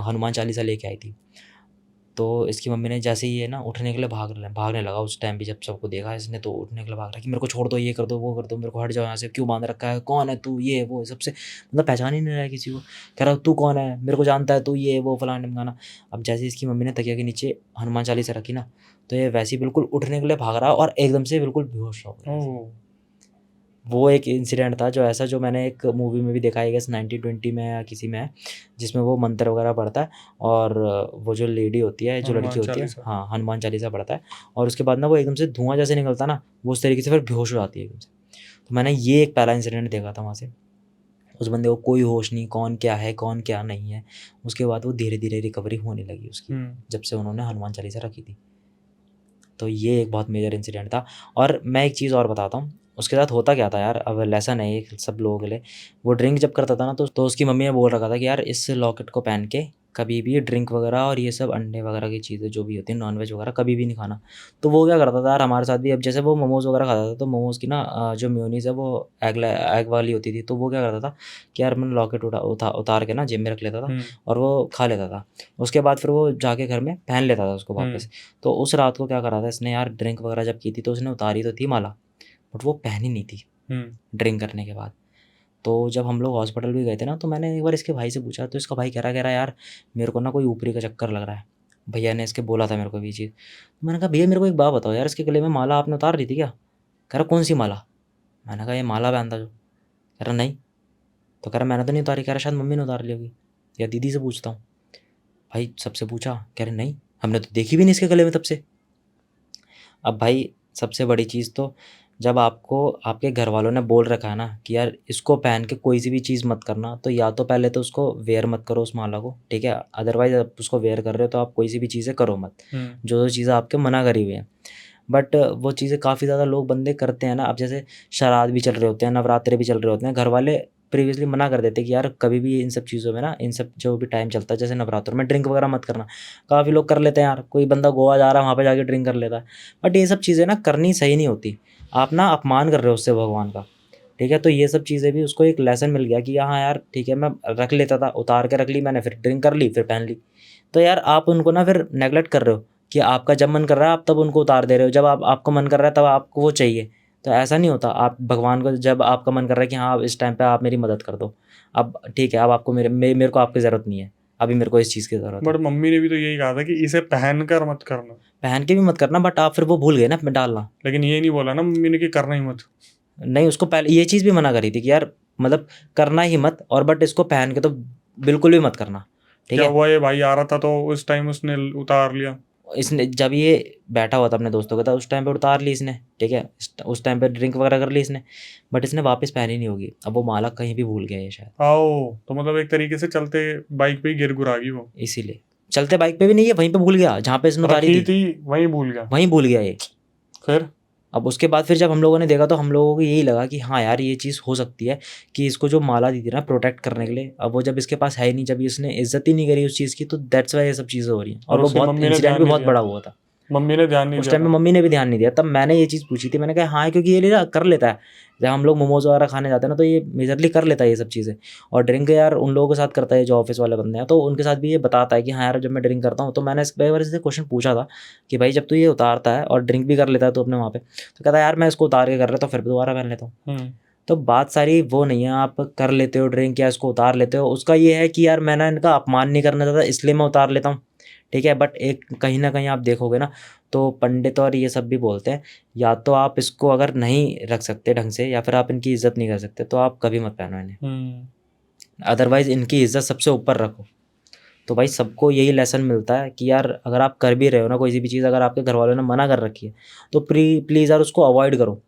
हनुमान चालीसा लेके आई थी। तो इसकी मम्मी ने जैसे ही ये ना उठने के लिए भागने लगा, उस टाइम भी जब सबको देखा इसने, तो उठने के लिए भाग रहा कि मेरे को छोड़ दो, ये कर दो, वो कर दो, मेरे को हट जाओ यहाँ से, क्यों बांध रखा है, कौन है तू, ये वो, सबसे मतलब पहचान ही नहीं रहा है किसी को। कह रहा तू कौन है, मेरे को जानता है तू, ये वो फलाना ढिमकाना। अब जैसे इसकी मम्मी ने तकिया के नीचे हनुमान चालीसा रखी ना, तो ये वैसे ही बिल्कुल उठने के लिए भाग रहा और एकदम से बिल्कुल बेहोश हो गया। वो एक इंसिडेंट था जो ऐसा, जो मैंने एक मूवी में भी देखा है, गेस 1920 में या किसी में है, जिसमें वो मंत्र वगैरह पढ़ता है, और वो जो लेडी होती है, जो लड़की होती है, हाँ हनुमान चालीसा पढ़ता है, और उसके बाद ना वो एकदम से धुआं जैसे निकलता ना, वो उस तरीके से फिर बेहोश हो जाती है एकदम से। तो मैंने ये एक पहला इंसिडेंट देखा था वहाँ से। उस बंदे को कोई होश नहीं, कौन क्या है कौन क्या नहीं है। उसके बाद वो धीरे धीरे रिकवरी होने लगी उसकी, जब से उन्होंने हनुमान चालीसा रखी थी। तो ये एक बहुत मेजर इंसिडेंट था। और मैं एक चीज़ और बताता हूँ, उसके साथ होता क्या था यार, अब लेसन है एक सब लोगों के लिए। वो ड्रिंक जब करता था ना, तो उसकी मम्मी ने बोल रखा था कि यार इस लॉकेट को पहन के कभी भी ड्रिंक वगैरह और ये सब अंडे वगैरह की चीज़ें जो भी होती हैं, नॉनवेज वगैरह कभी भी नहीं खाना। तो वो क्या करता था यार हमारे साथ भी, अब जैसे वो मोमोज़ वगैरह खाता था, तो मोमोज़ की ना जो मेयोनीज़ है वो एग वाली होती थी। तो वो क्या करता था कि यार मैंने लॉकेट उतार के ना जेब में रख लेता था, और वो खा लेता था। उसके बाद फिर वो जाके घर में पहन लेता था उसको वापस। तो उस रात को क्या करा था इसने यार, ड्रिंक वगैरह जब की थी तो उसने उतारी तो थी माला, बट वो पहनी नहीं थी ड्रिंक करने के बाद। तो जब हम लोग हॉस्पिटल भी गए थे ना, तो मैंने एक बार इसके भाई से पूछा, तो इसका भाई कह रहा यार मेरे को ना कोई ऊपरी का चक्कर लग रहा है, भैया ने इसके बोला था मेरे को भी चीज़। तो मैंने कहा भैया मेरे को एक बात बताओ यार, इसके गले में माला आपने उतार दी थी क्या? कह रहा कौन सी माला? मैंने कहा ये माला पहनता जो। कह रहा नहीं। तो कह रहा मैंने तो नहीं उतारी। कह रहा शायद मम्मी ने उतार ली होगी, या दीदी से पूछता हूँ। भाई सबसे पूछा, कह रहे नहीं हमने तो देखी भी नहीं इसके गले में तब से। अब भाई सबसे बड़ी चीज़ तो, जब आपको आपके घर वालों ने बोल रखा है ना कि यार इसको पहन के कोई सी भी चीज़ मत करना, तो या तो पहले तो उसको वेयर मत करो उस माला को, ठीक है। अदरवाइज आप उसको वेयर कर रहे हो तो आप कोई सी भी चीज़ें करो मत, जो चीज़ें आपके मना करी हुई हैं। बट वो चीज़ें काफ़ी ज़्यादा लोग बंदे करते हैं ना। अब जैसे श्राद्ध भी चल रहे होते हैं, नवरात्रे भी चल रहे होते हैं, घर वाले प्रीवियसली मना कर देते कि यार कभी भी इन सब चीज़ों में ना, इन सब जो भी टाइम चलता है जैसे नवरात्रों में, ड्रिंक वगैरह मत करना। काफ़ी लोग कर लेते हैं यार, कोई बंदा गोवा जा रहा है वहाँ पे जाके ड्रिंक कर लेता है। बट ये सब चीज़ें ना करनी सही नहीं होती, आप ना अपमान कर रहे हो उससे भगवान का, ठीक है। तो ये सब चीज़ें भी उसको एक लेसन मिल गया कि हाँ यार ठीक है, मैं रख लेता था, उतार के रख ली मैंने, फिर ड्रिंक कर ली, फिर पहन ली। तो यार आप उनको ना फिर नेगलेक्ट कर रहे हो कि आपका जब मन कर रहा है आप तब उनको उतार दे रहे हो, जब आपको मन कर रहा है तब आपको वो चाहिए। तो ऐसा नहीं होता। आप भगवान को जब आपका मन कर रहा है कि हाँ अब इस टाइम पे आप मेरी मदद कर दो, अब ठीक है, अब आपको मेरे को आपकी ज़रूरत नहीं है, अभी मेरे को इस चीज़ की ज़रूरत है। बट मम्मी ने भी तो यही कहा था कि इसे पहन कर मत करना, पहन के भी मत करना, बट आप फिर वो भूल गए ना डालना। लेकिन ये नहीं बोला ना मम्मी ने कि करना ही मत। नहीं, उसको पहले ये चीज़ भी मना करी थी कि यार मतलब करना ही मत, और बट इसको पहन के तो बिल्कुल भी मत करना, ठीक क्या है। हुआ, ये भाई आ रहा था तो उस टाइम उसने उतार लिया। इसने जब ये बैठा हुआ था अपने दोस्तों के साथ, उस टाइम पे उतार ली इसने, ठीक है। उस टाइम पे ड्रिंक वगैरह कर ली इसने, बट इसने वापस पहनी नहीं होगी। अब वो माला कहीं भी भूल गया ये शायद। आओ, तो मतलब एक तरीके से चलते बाइक पे ही गिर गुरा गई वो। इसीलिए चलते बाइक पे भी नहीं है, वहीं पे भूल गया जहाँ पे इसने उतारी थी, वहीं भूल गया। वहीं भूल गया ये। फिर अब उसके बाद फिर जब हम लोगों ने देखा तो हम लोगों को यही लगा कि हाँ यार ये चीज़ हो सकती है कि इसको जो माला दी थी ना प्रोटेक्ट करने के लिए, अब वो जब इसके पास है ही नहीं, जब इसने इज्जत ही नहीं करी उस चीज़ की, तो दैट्स वाई ये सब चीज़ें हो रही हैं। और वो बहुत इंसिडेंट भी बहुत बड़ा हुआ था। मम्मी ने ध्यान नहीं उस दिया टाइम में मम्मी ने भी ध्यान नहीं दिया। तब मैंने ये चीज़ पूछी थी, मैंने कहा हाँ क्योंकि ये ना कर लेता है, जब हम लोग मोमोज वगैरह खाने जाते हैं ना तो ये मेजरली कर लेता है ये सब चीज़ें। और ड्रिंक यार उन लोगों के साथ करता है जो ऑफिस वाले बंदे हैं, तो उनके साथ भी ये बताता है कि हाँ यार जब मैं ड्रिंक करता हूँ। तो मैंने एक बार इससे क्वेश्चन पूछा था कि भाई जब तू ये उतारता है और ड्रिंक भी कर लेता है तो अपने वहाँ पे, तो कहता है यार मैं इसको उतार के कर रहा था फिर दोबारा पहन लेता हूँ। तो बात सारी वो नहीं है आप कर लेते हो ड्रिंक या इसको उतार लेते हो, उसका ये है कि यार मैंने इनका अपमान नहीं करना चाहता इसलिए मैं उतार लेता हूँ, ठीक है। बट एक कहीं ना कहीं आप देखोगे ना तो पंडित और ये सब भी बोलते हैं, या तो आप इसको अगर नहीं रख सकते ढंग से या फिर आप इनकी इज्जत नहीं कर सकते तो आप कभी मत पहनो इन्हें, अदरवाइज इनकी इज्जत सबसे ऊपर रखो। तो भाई सबको यही लेसन मिलता है कि यार अगर आप कर भी रहे हो ना कोई सी भी चीज़, अगर आपके घर वालों ने मना कर रखी है तो प्लीज़ यार उसको अवॉइड करो।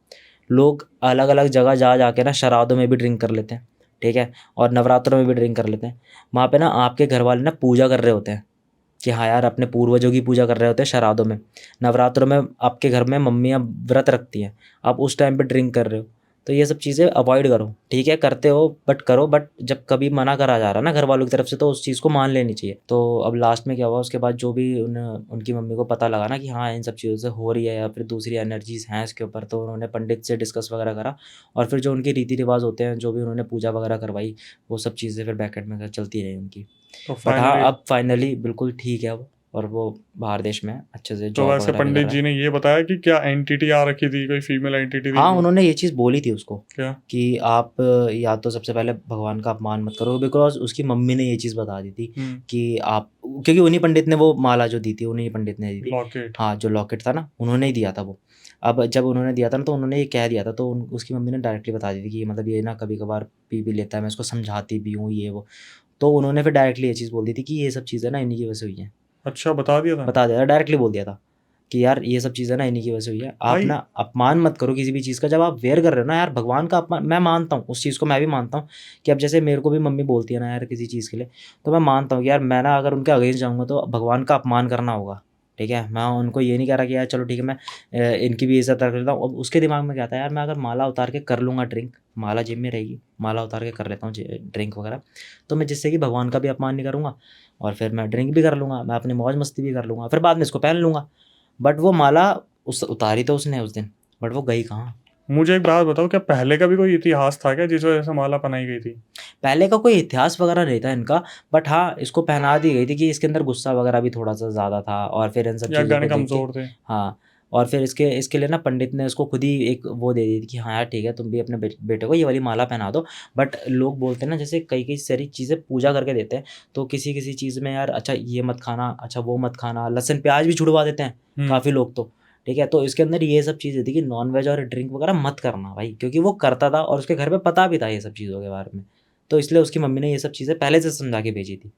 लोग अलग अलग जगह जा जाके ना शराधों में भी ड्रिंक कर लेते हैं, ठीक है, और नवरात्रों में भी ड्रिंक कर लेते हैं। वहाँ पे ना आपके घर वाले ना पूजा कर रहे होते हैं कि हाँ यार अपने पूर्वजों की पूजा कर रहे होते हैं श्राद्धों में। नवरात्रों में आपके घर में मम्मियाँ व्रत रखती हैं, आप उस टाइम पे ड्रिंक कर रहे हो, तो ये सब चीज़ें अवॉइड करो। ठीक है, करते हो बट करो, बट जब कभी मना करा जा रहा है ना घर वालों की तरफ से, तो उस चीज़ को मान लेनी चाहिए। तो अब लास्ट में क्या हुआ, उसके बाद जो भी उनकी मम्मी को पता लगा ना कि हाँ इन सब चीज़ों से हो रही है या फिर दूसरी एनर्जीज हैं इसके ऊपर, तो उन्होंने पंडित से डिस्कस वगैरह करा, और फिर जो उनके रीति रिवाज होते हैं, जो भी उन्होंने पूजा वगैरह करवाई, वो सब चीज़ें फिर बैकेट में चलती रही उनकी। तो बट हाँ, फाइनली अब फाइनली बिल्कुल ठीक है वो, और वो बाहर देश में अच्छे से तो जॉब वैसे वगैरह भी कर पंडित रहा जी है। ने ये बताया कि क्या एंटिटी आ रखी थी, कोई फीमेल एंटिटी थी? हाँ, उन्होंने ये चीज़ बोली थी उसको क्या? कि आप या तो सबसे पहले भगवान का अपमान मत करो, बिकॉज उसकी मम्मी ने ये चीज़ बता दी थी कि आप, क्योंकि उन्हीं पंडित ने वो माला जो दी थी, उन्हीं पंडित ने दी थी। लॉकेट। हाँ, जो लॉकेट था ना, उन्होंने ही दिया था वो। अब जब उन्होंने दिया था ना, तो उन्होंने ये कह दिया था, तो उसकी मम्मी ने डायरेक्टली बता दी थी कि मतलब ये ना कभी कभार पी भी लेता है, मैं इसको समझाती भी हूँ ये वो। तो उन्होंने फिर डायरेक्टली ये चीज़ बोल दी थी कि ये सब चीज़ें ना इन्हीं की वजह से हुई हैं। अच्छा, बता दिया था? बता दिया था, डायरेक्टली बोल दिया था कि यार ये सब चीज़ें ना इन्हीं की वजह से हुई है। आप भाई ना अपमान मत करो किसी भी चीज़ का, जब आप वेयर कर रहे हो ना यार भगवान का अपमान। मैं मानता हूँ उस चीज़ को, मैं भी मानता हूँ कि अब जैसे मेरे को भी मम्मी बोलती है ना यार किसी चीज़ के लिए, तो मैं मानता हूँ कि यार मैं ना अगर उनके अगेंस्ट जाऊँगा तो भगवान का अपमान करना होगा। ठीक है, मैं उनको ये नहीं कह रहा कि यार चलो ठीक है मैं इनकी भी इज्जत कर लेता हूँ। अब उसके दिमाग में क्या था यार, मैं अगर माला उतार के कर लूँगा ड्रिंक, माला जिम में रहेगी, माला उतार के कर लेता हूँ ड्रिंक वगैरह, तो मैं जिससे कि भगवान का भी अपमान नहीं करूँगा, और फिर मैं ड्रिंक भी कर लूँगा, मैं अपनी मौज मस्ती भी कर लूँगा, फिर बाद में इसको पहन लूँगा। बट वो माला उस उतारी तो उसने उस दिन, बट वो गई कहाँ? मुझे एक बात बताओ, क्या पहले का भी कोई इतिहास था क्या जिस वजह से माला पहनाई गई थी? पहले का कोई इतिहास वगैरह नहीं था इनका, बट हाँ इसको पहना दी गई थी कि इसके अंदर गुस्सा वगैरह भी थोड़ा सा ज़्यादा था, और फिर इन सब या चीज़ों गण को देख के, कमजोर थे? हाँ, और फिर इसके लिए ना पंडित ने उसको खुद ही एक वो दे दी थी कि हाँ यार ठीक है, तुम भी अपने बेटे को ये वाली माला पहना दो। बट लोग बोलते हैं ना, जैसे कई कई सारी चीज़ें पूजा करके देते हैं, तो किसी किसी चीज़ में यार अच्छा ये मत खाना, अच्छा वो मत खाना, लहसुन प्याज भी छुड़वा देते हैं काफ़ी लोग तो। ठीक है, तो इसके अंदर ये सब चीज़ें थी कि नॉन वेज और ड्रिंक वगैरह मत करना भाई, क्योंकि वो करता था और उसके घर पे पता भी था ये सब चीज़ों के बारे में, तो इसलिए उसकी मम्मी ने ये सब चीज़ें पहले से समझा के भेजी थी।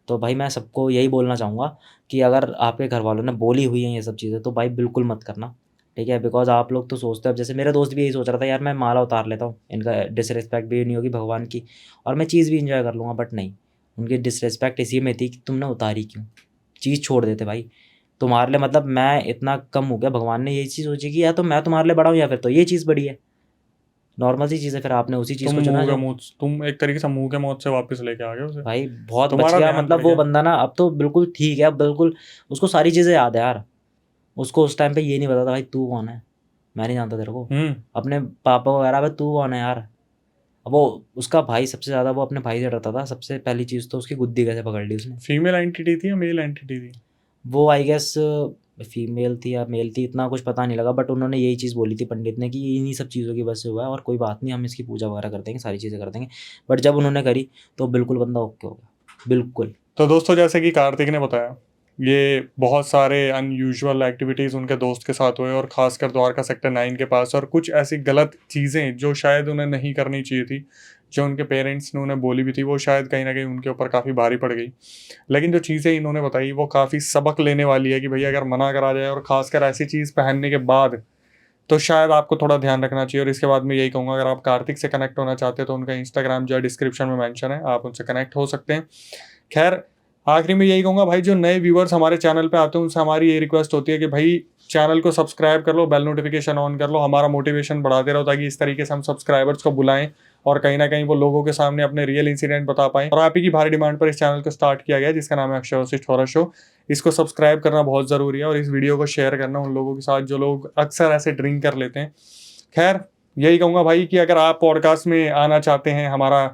तो भाई मैं सबको यही बोलना चाहूँगा कि अगर आपके घर वालों ने बोली हुई हैं ये सब चीज़ें, तो भाई बिल्कुल मत करना। ठीक है, बिकॉज़ आप लोग तो सोचते हो, अब जैसे मेरा दोस्त भी यही सोच रहा था यार मैं माला उतार लेता हूँ, इनका डिसरिस्पेक्ट भी नहीं होगी भगवान की, और मैं चीज़ भी एंजॉय कर लूँगा, बट नहीं, उनकी डिसरिस्पेक्ट इसी में थी कि तुमने उतारी क्यों? चीज़ छोड़ देते भाई। तुम्हारे लिए मतलब मैं इतना कम हो गया, भगवान ने यही चीज़ सोची कि या तो मैं तुम्हारे लिए बड़ा हूँ या फिर तो ये चीज़ बड़ी है। नॉर्मल सी चीज़ है, फिर आपने उसी चीज़ को चुना जो तुम एक तरीके से मुंह के मौत से वापस लेके आ गए उसे। भाई बहुत बच तुम्हारा गया, ध्यान मतलब पड़ वो गया। बंदा ना अब तो बिल्कुल ठीक है, अब बिल्कुल उसको सारी चीज़ें याद है यार। उसको उस टाइम पे ये नहीं पता था भाई तू कौन है, मैं नहीं जानता तेरे को, अपने पापा वगैरह भाई तू कौन है यार। अब वो उसका भाई सबसे ज़्यादा वो अपने भाई से डरता था, सबसे पहली चीज़ तो उसकी गुद्दी कैसे पकड़ ली उसने। फीमेल एंटिटी थी या मेल एंटिटी थी? वो आई गेस फीमेल थी या मेल थी, इतना कुछ पता नहीं लगा, बट उन्होंने यही चीज़ बोली थी पंडित ने कि ये इन्हीं सब चीज़ों की वजह से हुआ है, और कोई बात नहीं, हम इसकी पूजा वगैरह कर देंगे, सारी चीज़ें कर देंगे। बट जब उन्होंने करी तो बिल्कुल बंदा ओके हो गया, बिल्कुल। तो दोस्तों, जैसे कि कार्तिक ने बताया, ये बहुत सारे अनयूजुअल एक्टिविटीज़ उनके दोस्त के साथ हुए, और ख़ासकर द्वारका सेक्टर 9 के पास, और कुछ ऐसी गलत चीज़ें जो शायद उन्हें नहीं करनी चाहिए थी, जो उनके पेरेंट्स ने उन्हें बोली भी थी, वो शायद कहीं ना कहीं उनके ऊपर काफ़ी भारी पड़ गई। लेकिन जो चीज़ें इन्होंने बताई वो काफ़ी सबक लेने वाली है कि भैया अगर मना करा जाए, और ख़ासकर ऐसी चीज़ पहनने के बाद, तो शायद आपको थोड़ा ध्यान रखना चाहिए। और इसके बाद मैं यही कहूँगा, अगर आप कार्तिक से कनेक्ट होना चाहते हैं तो उनका इंस्टाग्राम जो है डिस्क्रिप्शन में मेंशन है, आप उनसे कनेक्ट हो सकते हैं। खैर, आखिरी में यही कहूँगा भाई, जो नए व्यूवर्स हमारे चैनल पे आते हैं उनसे हमारी ये रिक्वेस्ट होती है कि भाई चैनल को सब्सक्राइब कर लो, बेल नोटिफिकेशन ऑन कर लो, हमारा मोटिवेशन बढ़ाते रहो, ताकि इस तरीके से हम सब्सक्राइबर्स को बुलाएं और कहीं ना कहीं वो लोगों के सामने अपने रियल इंसिडेंट बता पाएं। और आप ही की भारी डिमांड पर इस चैनल को स्टार्ट किया गया, जिसका नाम है अक्षय वशिष्ठ हॉरर शो। इसको सब्सक्राइब करना बहुत ज़रूरी है, और इस वीडियो को शेयर करना उन लोगों के साथ जो लोग अक्सर ऐसे ड्रिंक कर लेते हैं। खैर, यही कहूँगा भाई कि अगर आप पॉडकास्ट में आना चाहते हैं, हमारा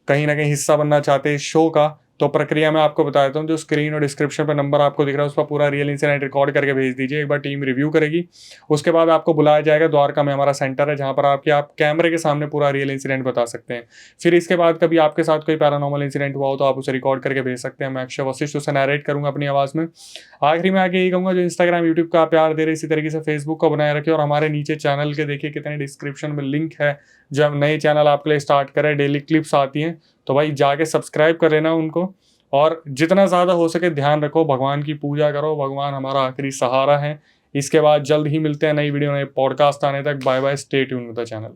कहीं ना कहीं हिस्सा बनना चाहते हैं इस शो का, तो प्रक्रिया मैं आपको बता देता हूँ। जो स्क्रीन और डिस्क्रिप्शन पर नंबर आपको दिख रहा है, उस पर पूरा रियल इंसिडेंट रिकॉर्ड करके भेज दीजिए, एक बार टीम रिव्यू करेगी। उसके बाद आपको बुलाया जाएगा, द्वारका में हमारा सेंटर है, जहाँ पर आप कैमरे के सामने पूरा रियल इंसिडेंट बता सकते हैं। फिर इसके बाद कभी आपके साथ कोई पैरानॉर्मल इंसिडेंट हुआ हो तो आप उसे रिकॉर्ड करके भेज सकते हैं, मैं अक्षय वशिष्ठ उसे नैरेट करूँगा अपनी आवाज़ में। आखिरी में आके यही कहूँगा, जो इंस्टाग्राम यूट्यूब का प्यार दे रहे, इसी तरीके से फेसबुक को बनाए रखे, और हमारे नीचे चैनल के देखिए कितने डिस्क्रिप्शन में लिंक है, जो हम नए चैनल आपके लिए स्टार्ट करें, डेली क्लिप्स आती हैं, तो भाई जाके सब्सक्राइब कर लेना उनको। और जितना ज़्यादा हो सके ध्यान रखो, भगवान की पूजा करो, भगवान हमारा आखिरी सहारा है। इसके बाद जल्द ही मिलते हैं नई वीडियो, नए पॉडकास्ट आने तक। Bye bye, stay tune with the channel.